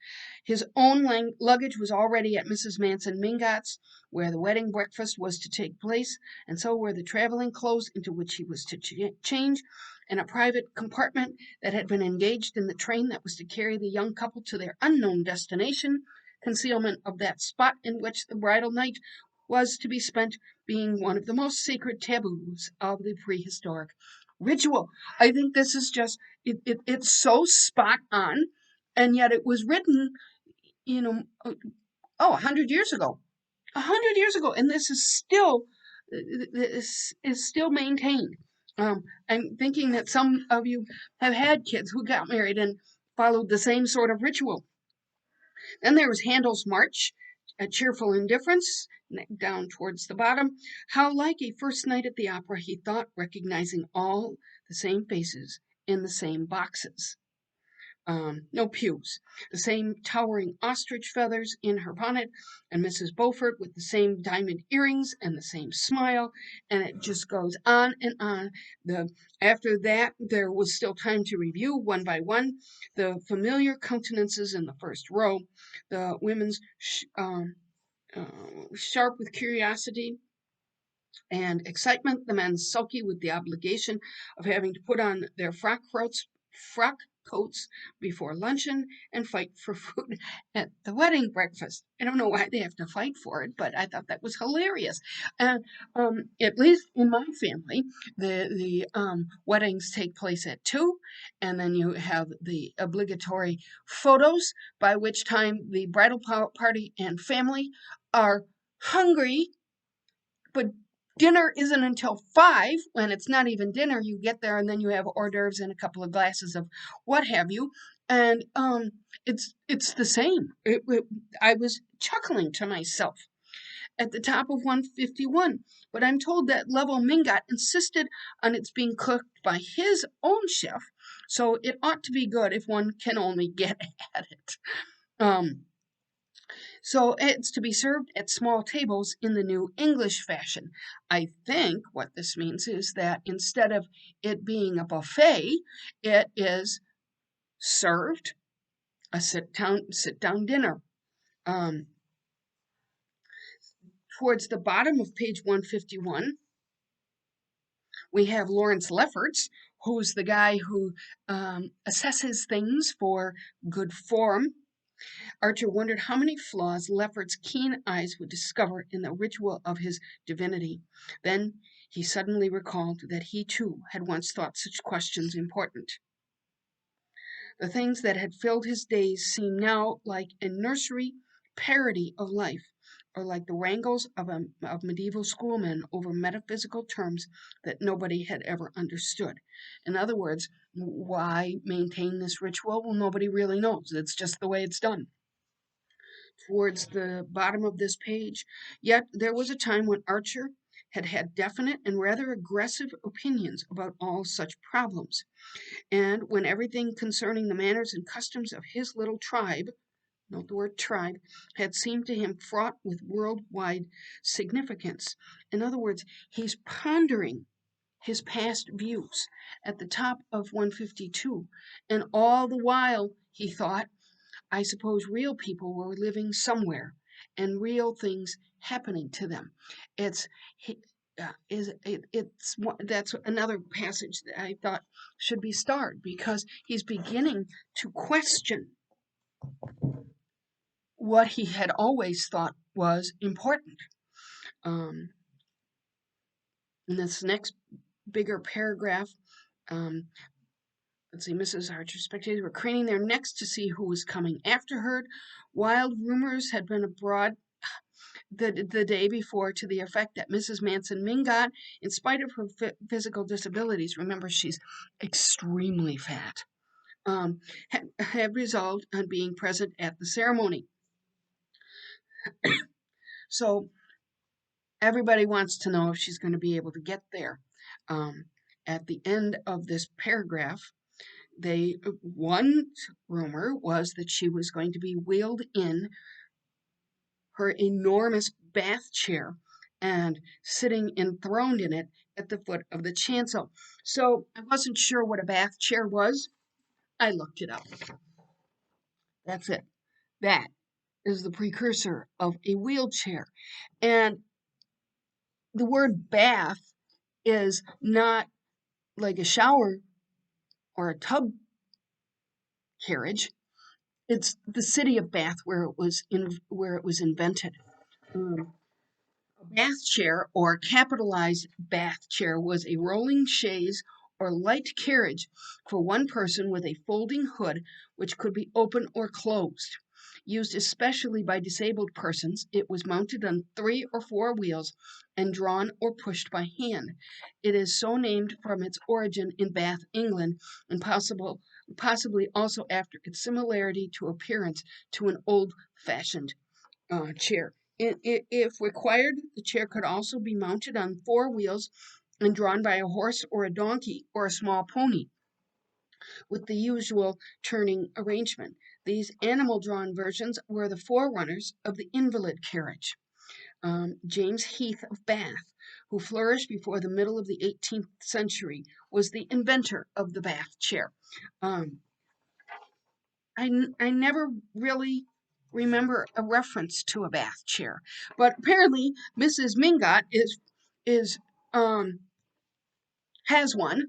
His own luggage was already at Mrs. Manson Mingott's, where the wedding breakfast was to take place, and so were the traveling clothes into which he was to change, and a private compartment that had been engaged in the train that was to carry the young couple to their unknown destination. Concealment of that spot in which the bridal night was to be spent being one of the most sacred taboos of the prehistoric ritual. I think this is just it's so spot on, and yet it was written, you know, 100 years ago, 100 years ago, and this is still maintained. I'm thinking that some of you have had kids who got married and followed the same sort of ritual. Then there was Handel's March, A cheerful indifference, down towards the bottom. How like a first night at the opera, he thought, recognizing all the same faces in the same boxes. No pews, the same towering ostrich feathers in her bonnet, and Mrs. Beaufort with the same diamond earrings and the same smile, and it just goes on and on. After that, there was still time to review one by one the familiar countenances in the first row, the women's sharp with curiosity and excitement, the men sulky with the obligation of having to put on their frock coats before luncheon and fight for food at the wedding breakfast. I don't know why they have to fight for it, but I thought that was hilarious. And at least in my family, the weddings take place at 2, and then you have the obligatory photos, by which time the bridal party and family are hungry, but dinner isn't until 5. When it's not even dinner, you get there and then you have hors d'oeuvres and a couple of glasses of what have you, and it's the same. I was chuckling to myself at the top of 151, but I'm told that Level Mingot insisted on its being cooked by his own chef, so it ought to be good if one can only get at it. um so it's to be served at small tables in the new English fashion. I think what this means is that instead of it being a buffet, it is served a sit down dinner. Um, Towards the bottom of page 151, we have Lawrence Lefferts, who's the guy who assesses things for good form. Archer wondered how many flaws Lefferts' keen eyes would discover in the ritual of his divinity. Then he suddenly recalled that he too had once thought such questions important. The things that had filled his days seemed now like a nursery parody of life, or like the wrangles of medieval schoolmen over metaphysical terms that nobody had ever understood. In other words, why maintain this ritual? Well, nobody really knows. It's just the way it's done. Towards the bottom of this page, yet there was a time when Archer had had definite and rather aggressive opinions about all such problems, and when everything concerning the manners and customs of his little tribe, note the word tribe, had seemed to him fraught with worldwide significance. In other words, he's pondering his past views at the top of 152, and all the while he thought, I suppose real people were living somewhere and real things happening to them. It's that's another passage that I thought should be starred, because he's beginning to question what he had always thought was important. Um, in this next bigger paragraph, um, let's see, Mrs. Archer's spectators were craning their necks to see who was coming after her. Wild rumors had been abroad the day before to the effect that Mrs. Manson Mingot, in spite of her physical disabilities, remember she's extremely fat, had resolved on being present at the ceremony. So everybody wants to know if she's going to be able to get there. At the end of this paragraph, one rumor was that she was going to be wheeled in her enormous bath chair and sitting enthroned in it at the foot of the chancel. So I wasn't sure what a bath chair was. I looked it up. That's it. That is the precursor of a wheelchair. And the word bath is not like a shower or a tub carriage. It's the city of Bath where it was invented. Um, A bath chair, or capitalized bath chair, was a rolling chaise or light carriage for one person with a folding hood which could be opened or closed. Used especially by disabled persons, it was mounted on 3 or 4 wheels and drawn or pushed by hand. It is so named from its origin in Bath, England, and possibly also after its similarity to appearance to an old-fashioned chair. If required, the chair could also be mounted on four wheels and drawn by a horse or a donkey or a small pony with the usual turning arrangement. These animal drawn versions were the forerunners of the invalid carriage. James Heath of Bath, who flourished before the middle of the 18th century, was the inventor of the Bath chair. Um, I never really remember a reference to a Bath chair, but apparently Mrs. Mingot is um, has one,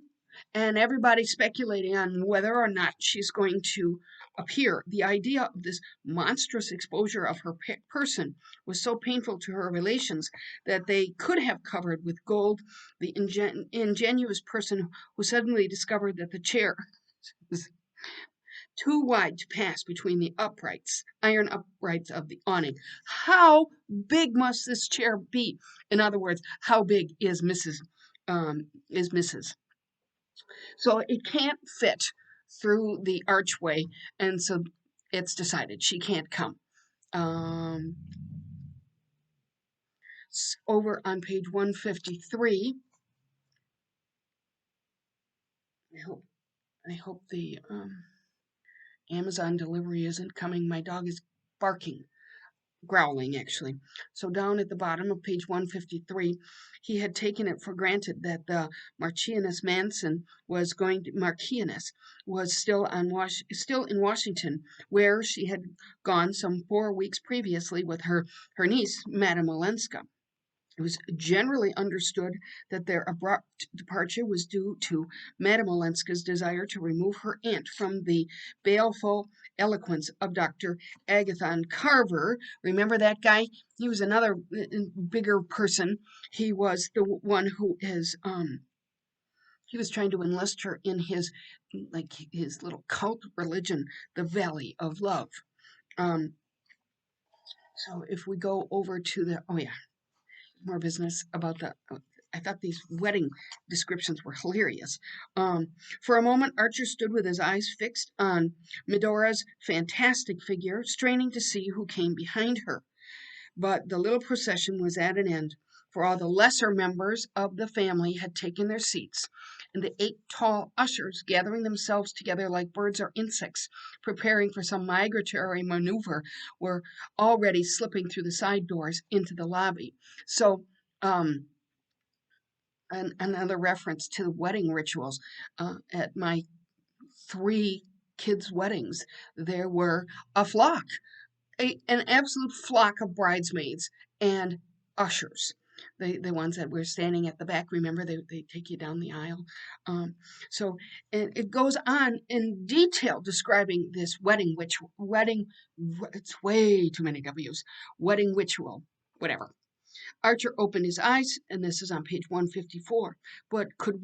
and everybody's speculating on whether or not she's going to appear. The idea of this monstrous exposure of her person was so painful to her relations that they could have covered with gold the ingenuous person who suddenly discovered that the chair was too wide to pass between the iron uprights of the awning. How big must this chair be? In other words, how big is Mrs. So it can't fit through the archway, and so it's decided she can't come. Um, Over on page 153, I hope I hope the Amazon delivery isn't coming. My dog is barking, growling actually. So down at the bottom of page 153, he had taken it for granted that the Marchioness was still in Washington, where she had gone some 4 weeks previously with her niece, Madame Olenska. It was generally understood that their abrupt departure was due to Madame Olenska's desire to remove her aunt from the baleful eloquence of Dr. Agathon Carver. Remember that guy? He was another bigger person. He was the one who is he was trying to enlist her in his little cult religion, the Valley of Love. Um, so if we go over to the more business about the. I thought these wedding descriptions were hilarious. For a moment, Archer stood with his eyes fixed on Medora's fantastic figure, straining to see who came behind her. But the little procession was at an end, for all the lesser members of the family had taken their seats, and the 8 tall ushers, gathering themselves together like birds or insects, preparing for some migratory maneuver, were already slipping through the side doors into the lobby. So, another reference to the wedding rituals. At my 3 kids' weddings, there were a flock an absolute flock of bridesmaids and ushers. The ones that were standing at the back, remember, they take you down the aisle. So it goes on in detail describing this it's way too many W's, wedding ritual, whatever. Archer opened his eyes, and this is on page 154, but could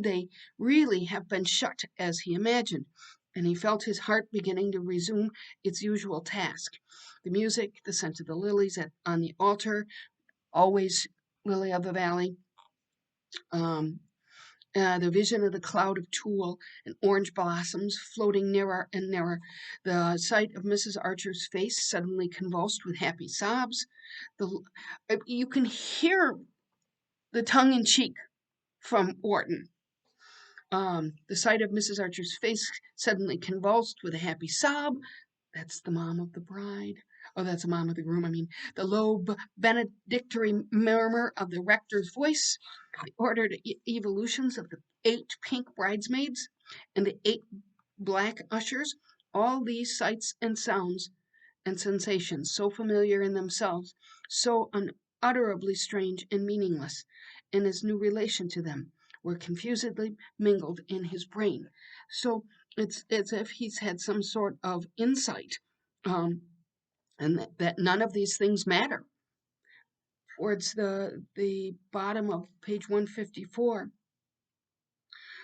they really have been shut as he imagined? And he felt his heart beginning to resume its usual task. The music, the scent of the lilies on the altar, always lily of the valley, um, the vision of the cloud of tulle and orange blossoms floating nearer and nearer, the sight of Mrs. Archer's face suddenly convulsed with happy sobs. You can hear the tongue in cheek from Orton. The sight of Mrs. Archer's face suddenly convulsed with a happy sob. That's the mom of the bride. Oh, that's the mom of the groom. I mean, the low benedictory murmur of the rector's voice, the ordered evolutions of the 8 pink bridesmaids, and the 8 black ushers. All these sights and sounds and sensations, so familiar in themselves, so unutterably strange and meaningless in his new relation to them, were confusedly mingled in his brain. So it's as if he's had some sort of insight, um, and that none of these things matter. Towards the bottom of page 154,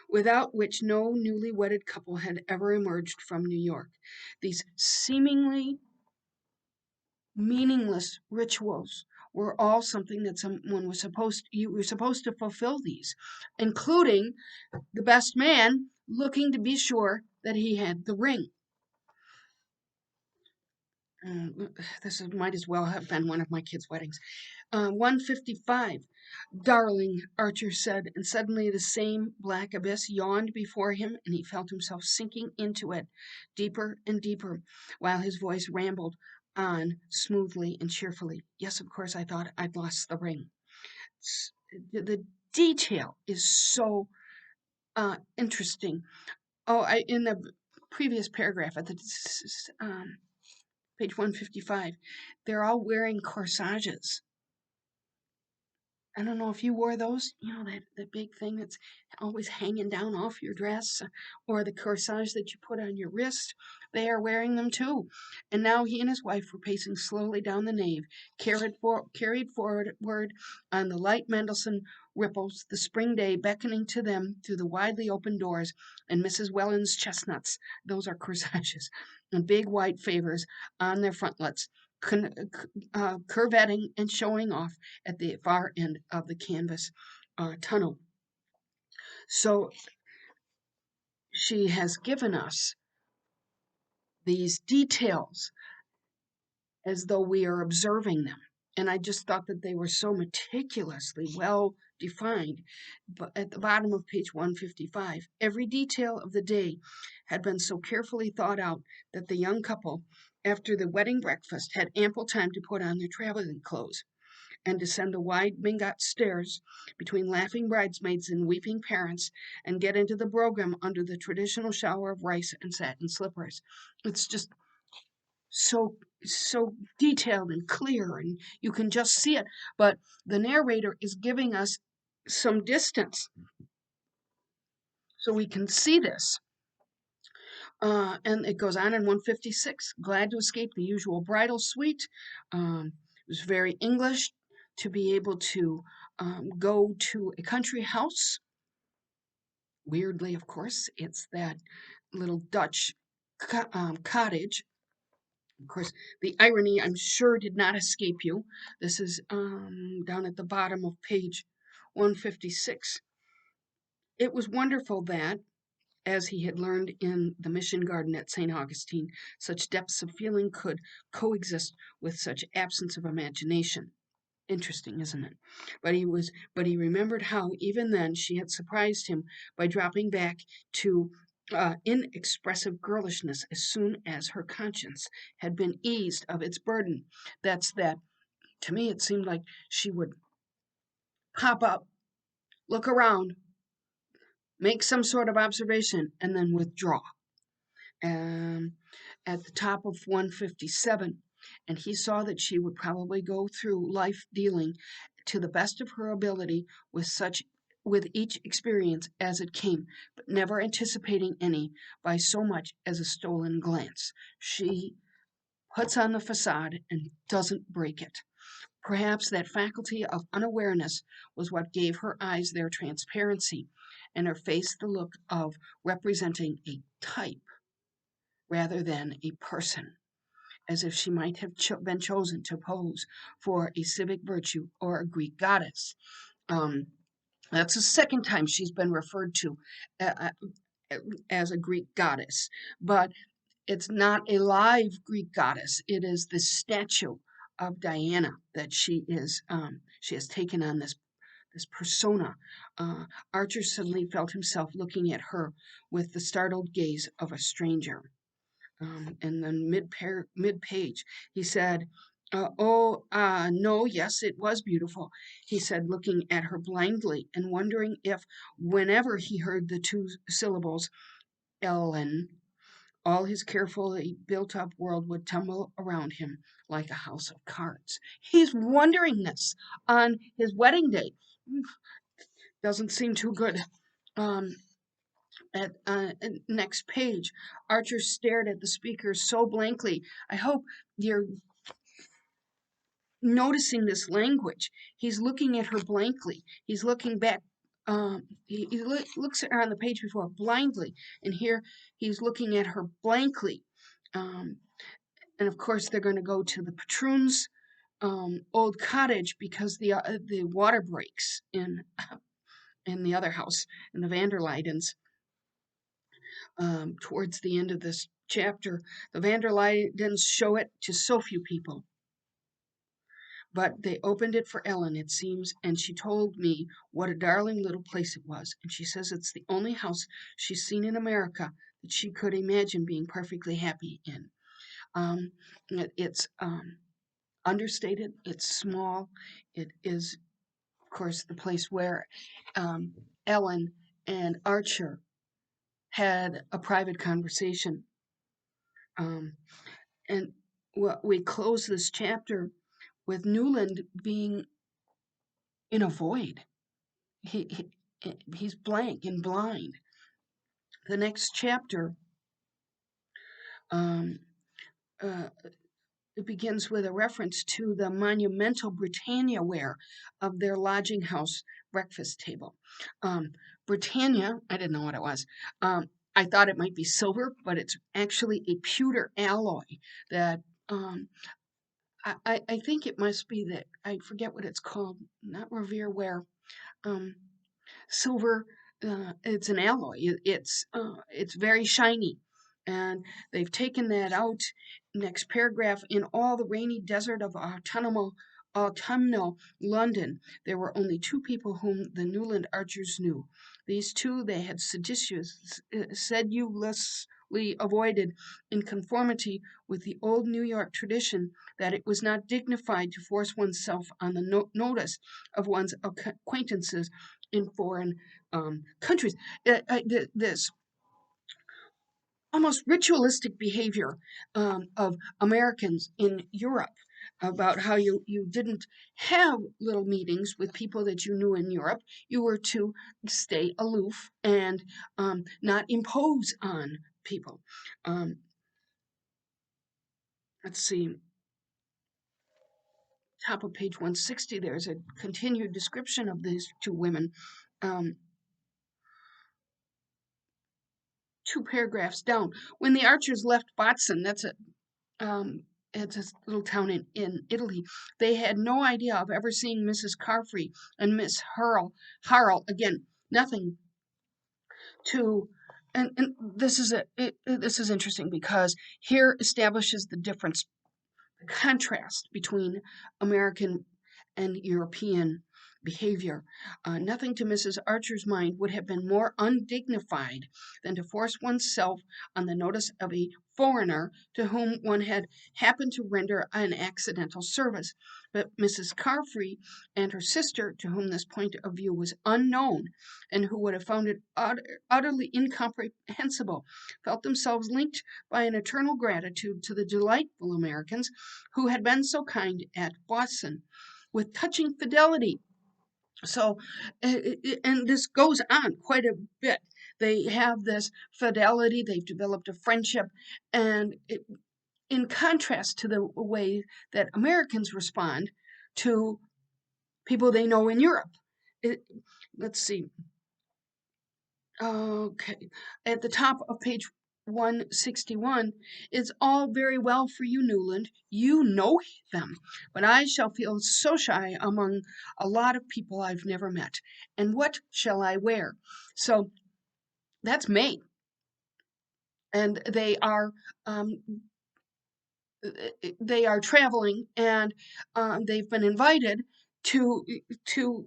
without which no newly wedded couple had ever emerged from New York. These seemingly meaningless rituals were all something that you were supposed to fulfill these, including the best man looking to be sure that he had the ring. This might as well have been one of my kids' weddings. 155. Darling, Archer said, and suddenly the same black abyss yawned before him, and he felt himself sinking into it, deeper and deeper, while his voice rambled on smoothly and cheerfully. Yes, of course, I thought I'd lost the ring. The detail is so interesting. Oh, in the previous paragraph at the page 155, they're all wearing corsages. I don't know if you wore those, that big thing that's always hanging down off your dress, or the corsage that you put on your wrist. They are wearing them too. And now he and his wife were pacing slowly down the nave, carried forward on the light Mendelssohn ripples, the spring day beckoning to them through the widely open doors, and Mrs. Welland's chestnuts, those are corsages, and big white favors on their frontlets, curvetting and showing off at the far end of the canvas tunnel. So she has given us these details as though we are observing them. And I just thought that they were so meticulously well defined. But at the bottom of page 155, every detail of the day had been so carefully thought out that the young couple, after the wedding breakfast, had ample time to put on their traveling clothes and descend the wide Mingot stairs between laughing bridesmaids and weeping parents and get into the brougham under the traditional shower of rice and satin slippers. It's just so detailed and clear, and you can just see it. But the narrator is giving us some distance so we can see this. And it goes on in 156. Glad to escape the usual bridal suite. It was very English to be able to go to a country house. Weirdly, of course, it's that little Dutch cottage. Of course, the irony, I'm sure, did not escape you. This is down at the bottom of page 156. It was wonderful that, as he had learned in the mission garden at St. Augustine, such depths of feeling could coexist with such absence of imagination. Interesting, isn't it? But he remembered how even then she had surprised him by dropping back to inexpressive girlishness as soon as her conscience had been eased of its burden. That's that. To me, it seemed like she would pop up, look around, make some sort of observation, and then withdraw. And at the top of 157, and he saw that she would probably go through life dealing to the best of her ability with each experience as it came, but never anticipating any by so much as a stolen glance. She puts on the facade and doesn't break it. Perhaps that faculty of unawareness was what gave her eyes their transparency, and her face the look of representing a type rather than a person, as if she might have been chosen to pose for a civic virtue or a Greek goddess. Um, that's the second time she's been referred to uh, as a Greek goddess, but it's not a live Greek goddess. It is the statue of Diana that she has taken on this persona. Archer suddenly felt himself looking at her with the startled gaze of a stranger. And then mid page, he said, no, yes, it was beautiful, he said, looking at her blindly and wondering if, whenever he heard the two syllables, Ellen, all his carefully built up world would tumble around him like a house of cards. He's wondering this on his wedding day. Doesn't seem too good. Um, at next page, Archer stared at the speaker so blankly. I hope you're noticing this language. He's looking at her blankly. He's looking back. He looks at her on the page before blindly, and here he's looking at her blankly. And of course, they're going to go to the patroon's old cottage because the water breaks in the other house, in the Vanderleidens. towards the end of this chapter. The van der Luydens show it to so few people, but they opened it for Ellen, it seems, and she told me what a darling little place it was. And she says it's the only house she's seen in America that she could imagine being perfectly happy in. Um, it's understated, it's small, it is, of course, the place where um, Ellen and Archer had a private conversation. Um, and we close this chapter with Newland being in a void. He's blank and blind. The next chapter, um, uh, it begins with a reference to the monumental Britannia ware of their lodging house breakfast table. Um, Britannia, I didn't know what it was. I thought it might be silver, but it's actually a pewter alloy that I think it must be that I forget what it's called, not Revere ware. Um, Silver. It's an alloy. It's very shiny, and they've taken that out. Next paragraph. In all the rainy desert of autumnal London, there were only two people whom the Newland Archers knew. These two they had sedulously avoided in conformity with the old New York tradition that it was not dignified to force oneself on the notice of one's acquaintances in foreign countries. This almost ritualistic behavior of Americans in Europe about how you didn't have little meetings with people that you knew in Europe. You were to stay aloof and not impose on people. Um, let's see, top of page 160, there's a continued description of these two women. Um, two paragraphs down. When the Archers left Botzen, um, it's a little town in Italy, they had no idea of ever seeing Mrs. Carfrey and Miss Harrell again. Nothing to, and this is interesting because here establishes the difference, the contrast between American and European behavior. Nothing to Mrs. Archer's mind would have been more undignified than to force oneself on the notice of a foreigner to whom one had happened to render an accidental service. But Mrs. Carfrey and her sister, to whom this point of view was unknown, and who would have found it utterly incomprehensible, felt themselves linked by an eternal gratitude to the delightful Americans who had been so kind at Boston, with touching fidelity. So, and this goes on quite a bit. They have this fidelity, they've developed a friendship, and in contrast to the way that Americans respond to people they know in Europe. It, let's see. Okay. At the top of page 161, it's all very well for you, Newland. You know them. But I shall feel so shy among a lot of people I've never met. And what shall I wear? So that's May. And um, they are traveling, and they've been invited to to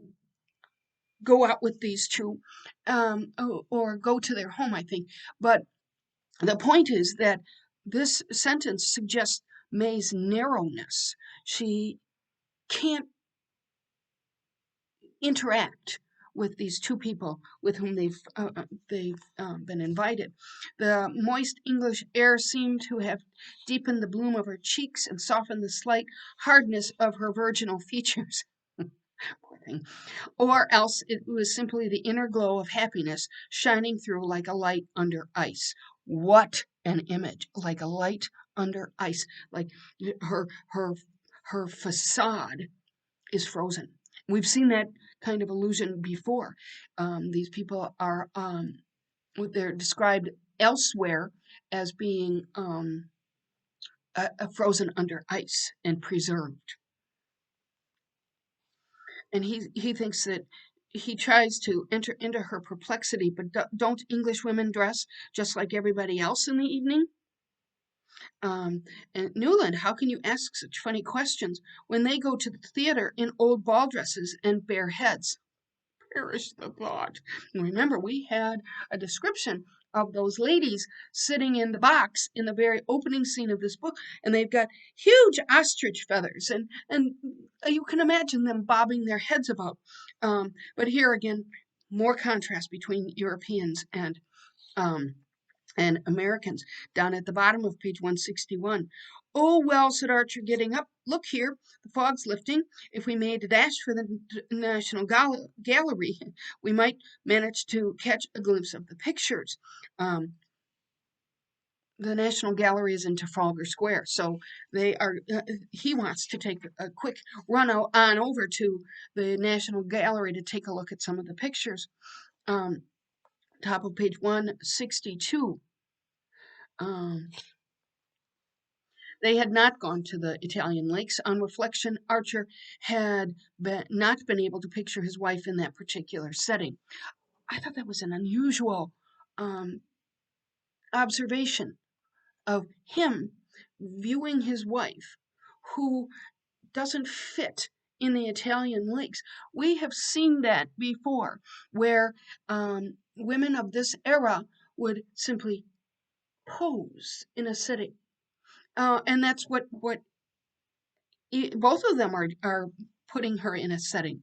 go out with these two, or go to their home, I think. But the point is that this sentence suggests May's narrowness. She can't interact with these two people with whom they've been invited. The moist English air seemed to have deepened the bloom of her cheeks and softened the slight hardness of her virginal features. Poor thing. Or else it was simply the inner glow of happiness shining through like a light under ice. What an image! Like a light under ice. Like her her facade is frozen. We've seen that kind of illusion before. These people are they're described elsewhere as being frozen under ice and preserved. And he thinks that he tries to enter into her perplexity, but don't English women dress just like everybody else in the evening? And Newland, how can you ask such funny questions when they go to the theater in old ball dresses and bare heads? Perish the thought. And remember, we had a description of those ladies sitting in the box in the very opening scene of this book, and they've got huge ostrich feathers, and you can imagine them bobbing their heads about. But here again, more contrast between Europeans and Americans. Down at the bottom of page 161. Oh, well, said Archer, getting up. Look here, the fog's lifting. If we made a dash for the National Gallery, we might manage to catch a glimpse of the pictures. The National Gallery is in Trafalgar Square, so they are. He wants to take a quick run on over to the National Gallery to take a look at some of the pictures. Top of page 162. Um, They had not gone to the Italian lakes. On reflection, Archer had not been able to picture his wife in that particular setting. I thought that was an unusual um, observation of him viewing his wife, who doesn't fit in the Italian lakes. We have seen that before, where women of this era would simply pose in a setting. And that's what both of them are putting her in a setting.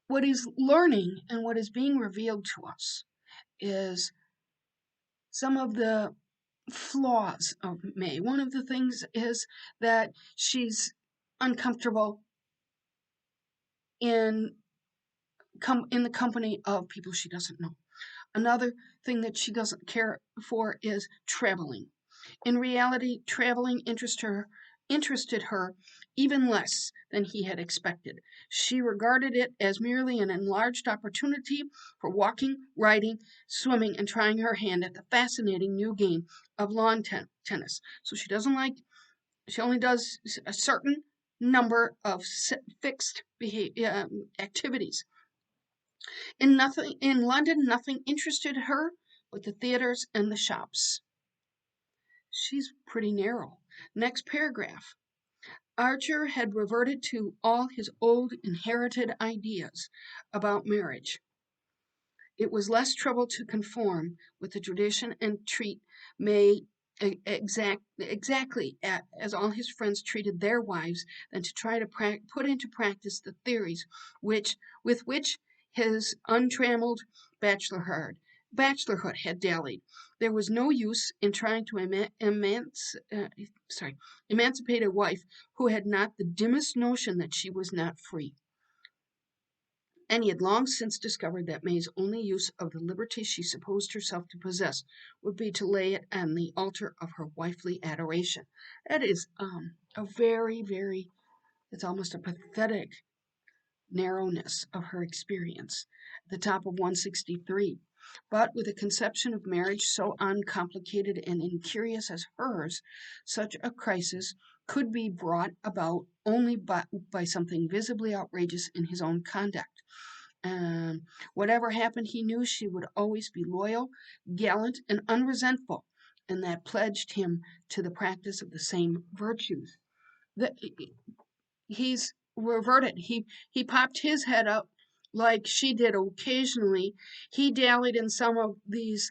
What he's learning and what is being revealed to us is some of the flaws of May. One of the things is that she's uncomfortable in in the company of people she doesn't know. Another thing that she doesn't care for is traveling. In reality, traveling interested her even less than he had expected. She regarded it as merely an enlarged opportunity for walking, riding, swimming, and trying her hand at the fascinating new game of lawn tennis. So she only does a certain number of fixed activities. In London, nothing interested her but the theaters and the shops. She's pretty narrow. Next paragraph. Archer had reverted to all his old inherited ideas about marriage. It was less trouble to conform with the tradition and treat May exactly as all his friends treated their wives than to try to put into practice the theories with which his untrammeled bachelorhood had dallied. There was no use in trying to emancipate a wife who had not the dimmest notion that she was not free. And he had long since discovered that May's only use of the liberty she supposed herself to possess would be to lay it on the altar of her wifely adoration. That is a very, it's almost a pathetic narrowness of her experience. At the top of 163. But with a conception of marriage so uncomplicated and incurious as hers, such a crisis could be brought about only by something visibly outrageous in his own conduct. Whatever happened, he knew she would always be loyal, gallant, and unresentful, and that pledged him to the practice of the same virtues. The, he's reverted. He popped his head up like she did occasionally. He dallied in some of these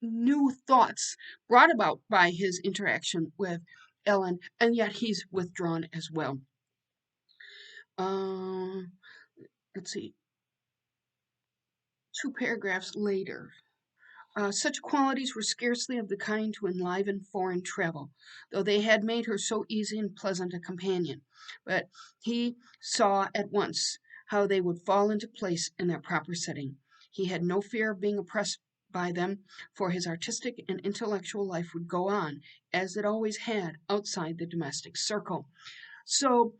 new thoughts brought about by his interaction with Ellen, and yet he's withdrawn as well. Uh, let's see. 2 paragraphs later. Such qualities were scarcely of the kind to enliven foreign travel, though they had made her so easy and pleasant a companion. But he saw at once how they would fall into place in their proper setting. He had no fear of being oppressed by them, for his artistic and intellectual life would go on, as it always had, outside the domestic circle. So,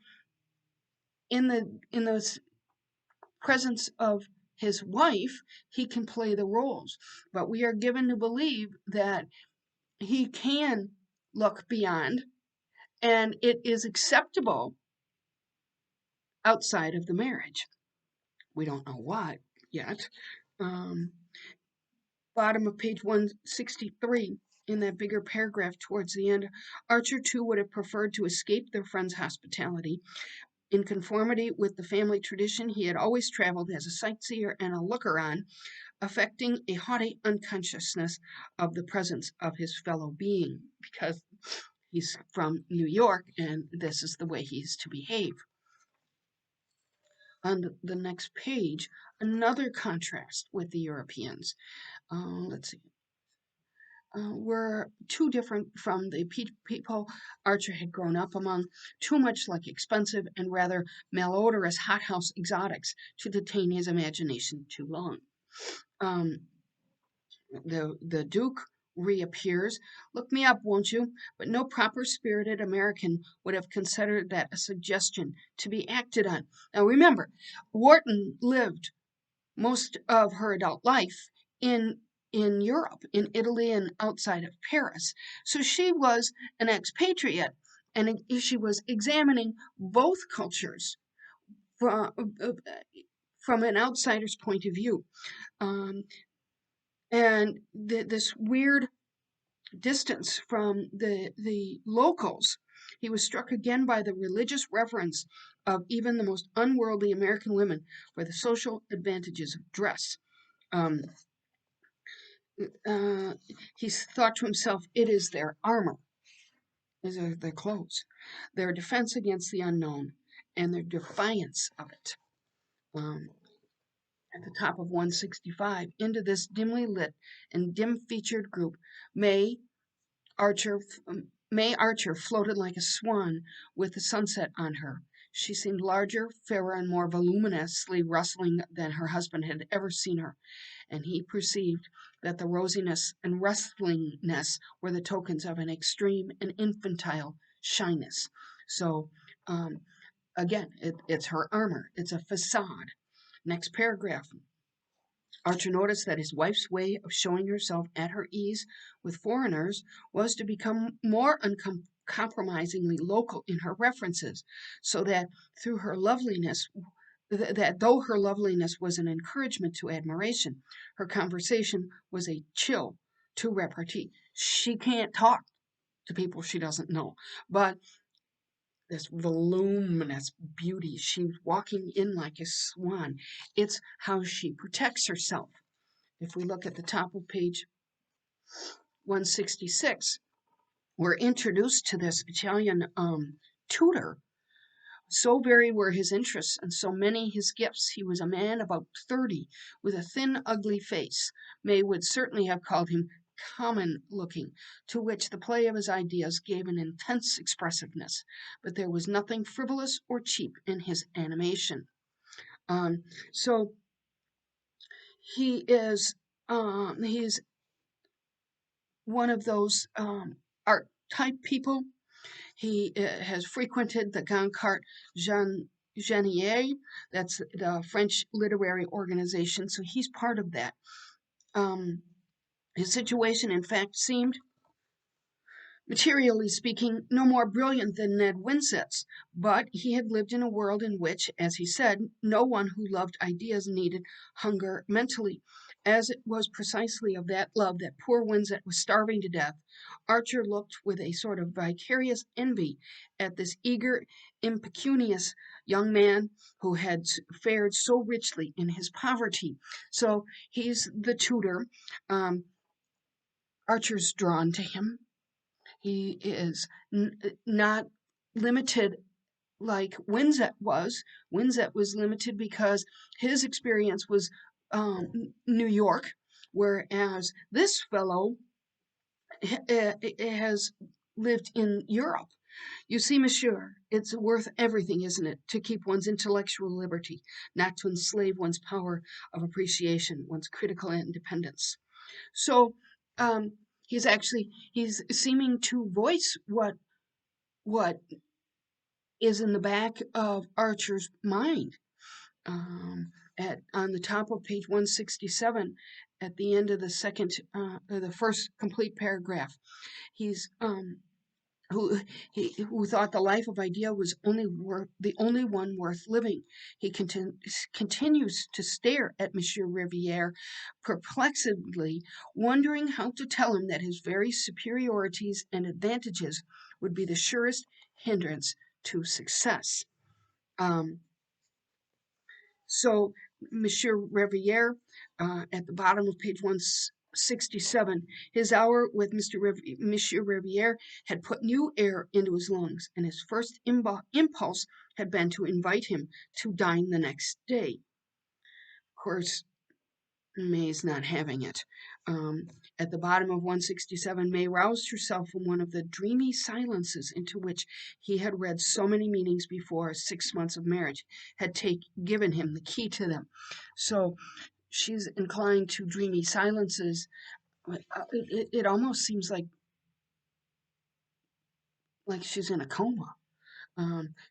in the presence of his wife, he can play the roles. But we are given to believe that he can look beyond and it is acceptable outside of the marriage. We don't know what yet. Um, Bottom of page 163, in that bigger paragraph towards the end, Archer too would have preferred to escape their friend's hospitality. In conformity with the family tradition, he had always traveled as a sightseer and a looker on, affecting a haughty unconsciousness of the presence of his fellow being, because he's from New York and this is the way he's to behave. On the next page, another contrast with the Europeans. Let's see. Were too different from the people Archer had grown up among, too much like expensive and rather malodorous hothouse exotics to detain his imagination too long. Um, the Duke reappears. Look me up, won't you? But no proper spirited American would have considered that a suggestion to be acted on. Now remember, Wharton lived most of her adult life in Europe, in Italy, and outside of Paris. So she was an expatriate, and she was examining both cultures from, from an outsider's point of view. Um, and this weird distance from the locals, he was struck again by the religious reverence of even the most unworldly American women for the social advantages of dress. Um, uh, he thought to himself, it is their armor, these are their clothes, their defense against the unknown, and their defiance of it. Um, at the top of 165, into this dimly lit and dim-featured group, May Archer, May Archer floated like a swan with the sunset on her. She seemed larger, fairer, and more voluminously rustling than her husband had ever seen her, and he perceived that the rosiness and rustlingness were the tokens of an extreme and infantile shyness. So, um, again, it's her armor, it's a facade. Next paragraph. Archer noticed that his wife's way of showing herself at her ease with foreigners was to become more uncompromisingly local in her references, so that through her loveliness, that though her loveliness was an encouragement to admiration, her conversation was a chill to repartee. She can't talk to people she doesn't know, but this voluminous beauty, she's walking in like a swan. It's how she protects herself. If we look at the top of page 166, we're introduced to this Italian tutor. So varied were his interests, and so many his gifts. He was a man about 30, with a thin, ugly face. May would certainly have called him common looking, to which the play of his ideas gave an intense expressiveness, but there was nothing frivolous or cheap in his animation. Um, so he's one of those art type people. He has frequented the Gancart Genier, that's the French literary organization, so he's part of that. Um, his situation, in fact, seemed, materially speaking, no more brilliant than Ned Winsett's, but he had lived in a world in which, as he said, no one who loved ideas needed hunger mentally. As it was precisely of that love that poor Winsett was starving to death, Archer looked with a sort of vicarious envy at this eager, impecunious young man who had fared so richly in his poverty. So he's the tutor. Archer's drawn to him. He is not limited like Winsett was. Winsett was limited because his experience was New York, whereas this fellow has lived in Europe. You see, monsieur, it's worth everything, isn't it, to keep one's intellectual liberty, not to enslave one's power of appreciation, one's critical independence. So um, he's seeming to voice what is in the back of Archer's mind. On the top of page 167, at the end of the first complete paragraph, he's who who thought the life of idea was the only one worth living. He continues to stare at Monsieur Riviere perplexedly, wondering how to tell him that his very superiorities and advantages would be the surest hindrance to success. Um, so, Monsieur Riviere, at the bottom of page 167, his hour with Monsieur Riviere had put new air into his lungs, and his first impulse had been to invite him to dine the next day. Of course, May's not having it. Um, at the bottom of 167, May roused herself from one of the dreamy silences into which he had read so many meanings before 6 months of marriage had given him the key to them. So she's inclined to dreamy silences. It almost seems like she's in a coma.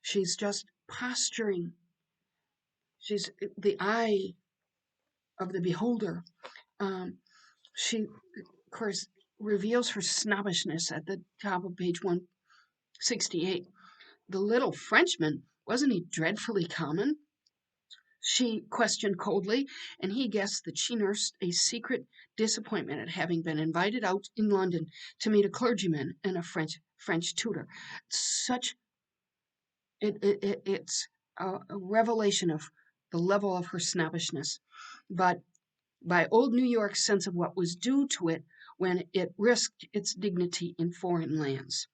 She's just posturing. She's the eye of the beholder. Um, she, of course, reveals her snobbishness at the top of page 168. The little Frenchman, wasn't he dreadfully common? She questioned coldly, and he guessed that she nursed a secret disappointment at having been invited out in London to meet a clergyman and a French tutor. Such it's a revelation of the level of her snobbishness, but by old New York's sense of what was due to it when it risked its dignity in foreign lands.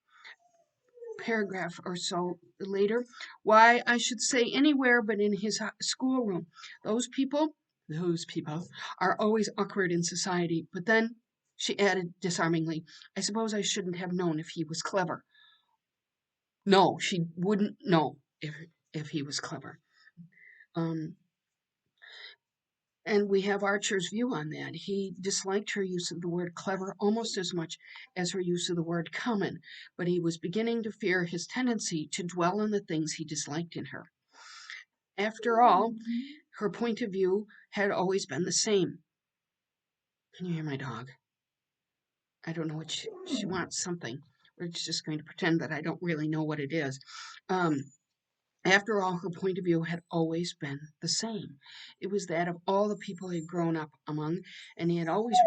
Paragraph or so later, why, I should say anywhere but in his schoolroom. Those people, those people are always awkward in society. But then, she added disarmingly, I suppose I shouldn't have known if he was clever. No, she wouldn't know if he was clever. Um, And we have Archer's view on that. He disliked her use of the word clever almost as much as her use of the word common, but he was beginning to fear his tendency to dwell on the things he disliked in her. After all, her point of view had always been the same. Can you hear my dog? I don't know what she wants something. We're just going to pretend that I don't really know what it is. Um, After all, her point of view had always been the same. It was that of all the people he had grown up among, and he had always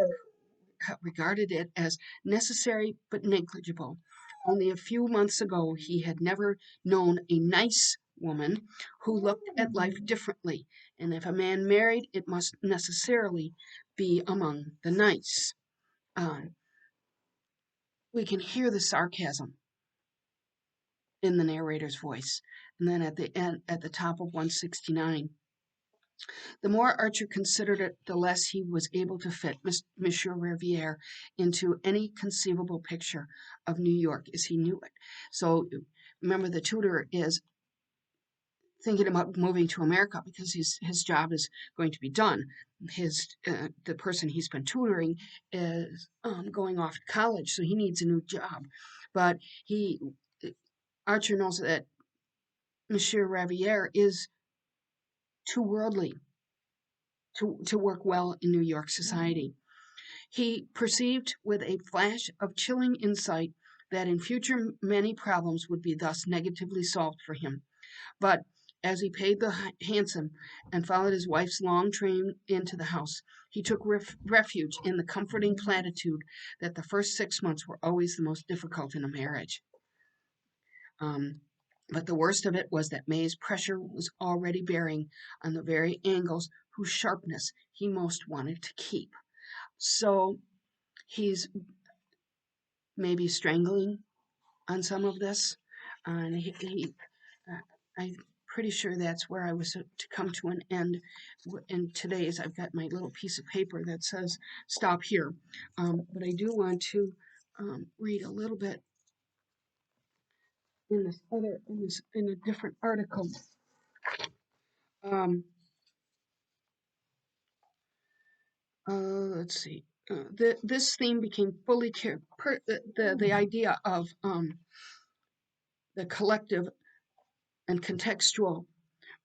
regarded it as necessary but negligible. Only a few months ago, he had never known a nice woman who looked at life differently, and if a man married, it must necessarily be among the nice. Um, we can hear the sarcasm in the narrator's voice. And then at the end, at the top of 169, the more Archer considered it, the less he was able to fit Monsieur Riviere into any conceivable picture of New York as he knew it. So remember, the tutor is thinking about moving to America because his job is going to be done. The person he's been tutoring is going off to college, so he needs a new job. But Archer knows that Monsieur Riviere is too worldly to work well in New York society. He perceived with a flash of chilling insight that in future many problems would be thus negatively solved for him. But as he paid the hansom and followed his wife's long train into the house, he took refuge in the comforting platitude that the first 6 months were always the most difficult in a marriage. Um, but the worst of it was that May's pressure was already bearing on the very angles whose sharpness he most wanted to keep. So he's maybe strangling on some of this, and I'm pretty sure that's where I was to come to an end. In today's, I've got my little piece of paper that says "stop here," but I do want to read a little bit in a different article. Um, let's see. This theme became fully the idea of the collective and contextual,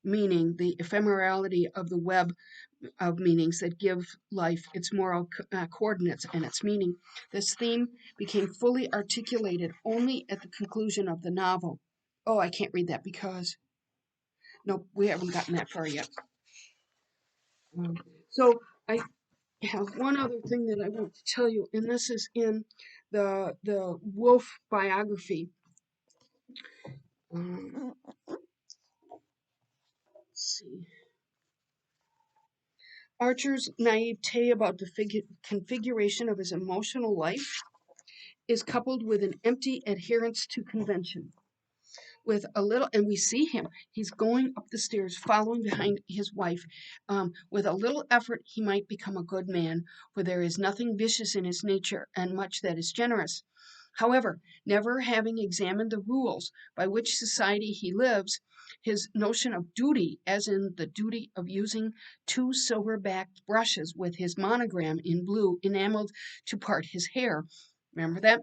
meaning the ephemerality of the web of meanings that give life its moral coordinates and its meaning. This theme became fully articulated only at the conclusion of the novel. Oh, I can't read that because, no, we haven't gotten that far yet. Um, so I have one other thing that I want to tell you, and this is in the Wolf biography. Let's see. Archer's naivete about the configuration of his emotional life is coupled with an empty adherence to convention. With a little, and we see him, he's going up the stairs, following behind his wife. With a little effort, he might become a good man, for there is nothing vicious in his nature, and much that is generous. However, never having examined the rules by which society he lives, his notion of duty, as in the duty of using two silver-backed brushes with his monogram in blue enameled to part his hair, remember that,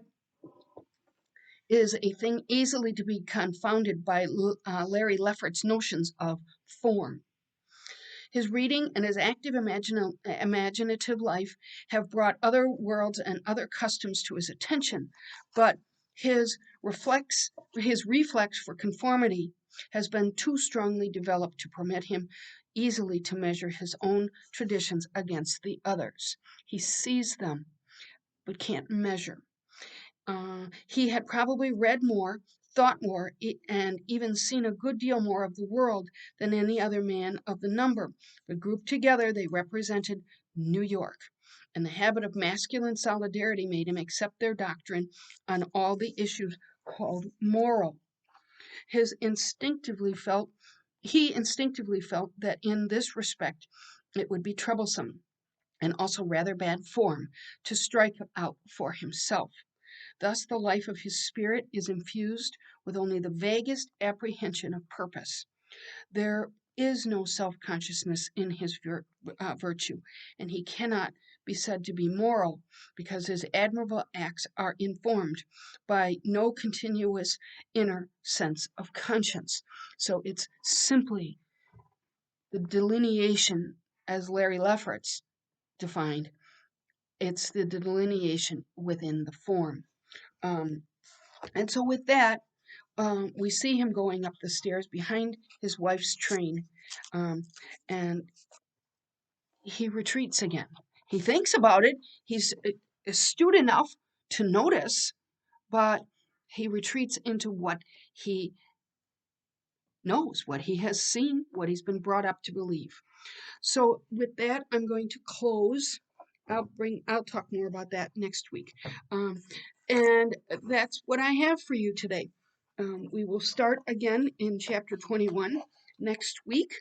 is a thing easily to be confounded by Larry Lefferts's notions of form. His reading and his active imaginative life have brought other worlds and other customs to his attention, but his reflex for conformity has been too strongly developed to permit him easily to measure his own traditions against the others. He sees them, but can't measure. He had probably read more, thought more, and even seen a good deal more of the world than any other man of the number, but grouped together they represented New York, and the habit of masculine solidarity made him accept their doctrine on all the issues called moral. He instinctively felt that in this respect it would be troublesome and also rather bad form to strike out for himself. Thus the life of his spirit is infused with only the vaguest apprehension of purpose. There is no self-consciousness in his virtue, and he cannot be said to be moral because his admirable acts are informed by no continuous inner sense of conscience. So it's simply the delineation, as Larry Lefferts defined, it's the delineation within the form. Um, and so with that, we see him going up the stairs behind his wife's train, and he retreats again. He thinks about it. He's astute enough to notice, but he retreats into what he knows, what he has seen, what he's been brought up to believe. So with that, I'm going to close. I'll talk more about that next week. And that's what I have for you today. We will start again in chapter 21 next week.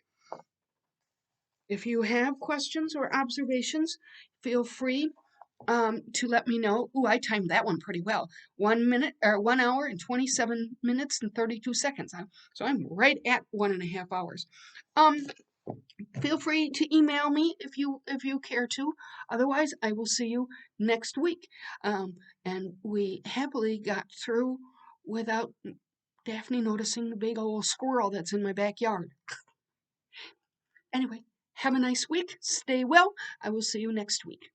If you have questions or observations, feel free to let me know. Ooh, I timed that one pretty well. 1 hour and 27 minutes and 32 seconds. So I'm right at 1.5 hours. Feel free to email me if you care to. Otherwise, I will see you next week. And we happily got through without Daphne noticing the big old squirrel that's in my backyard. Anyway, have a nice week. Stay well. I will see you next week.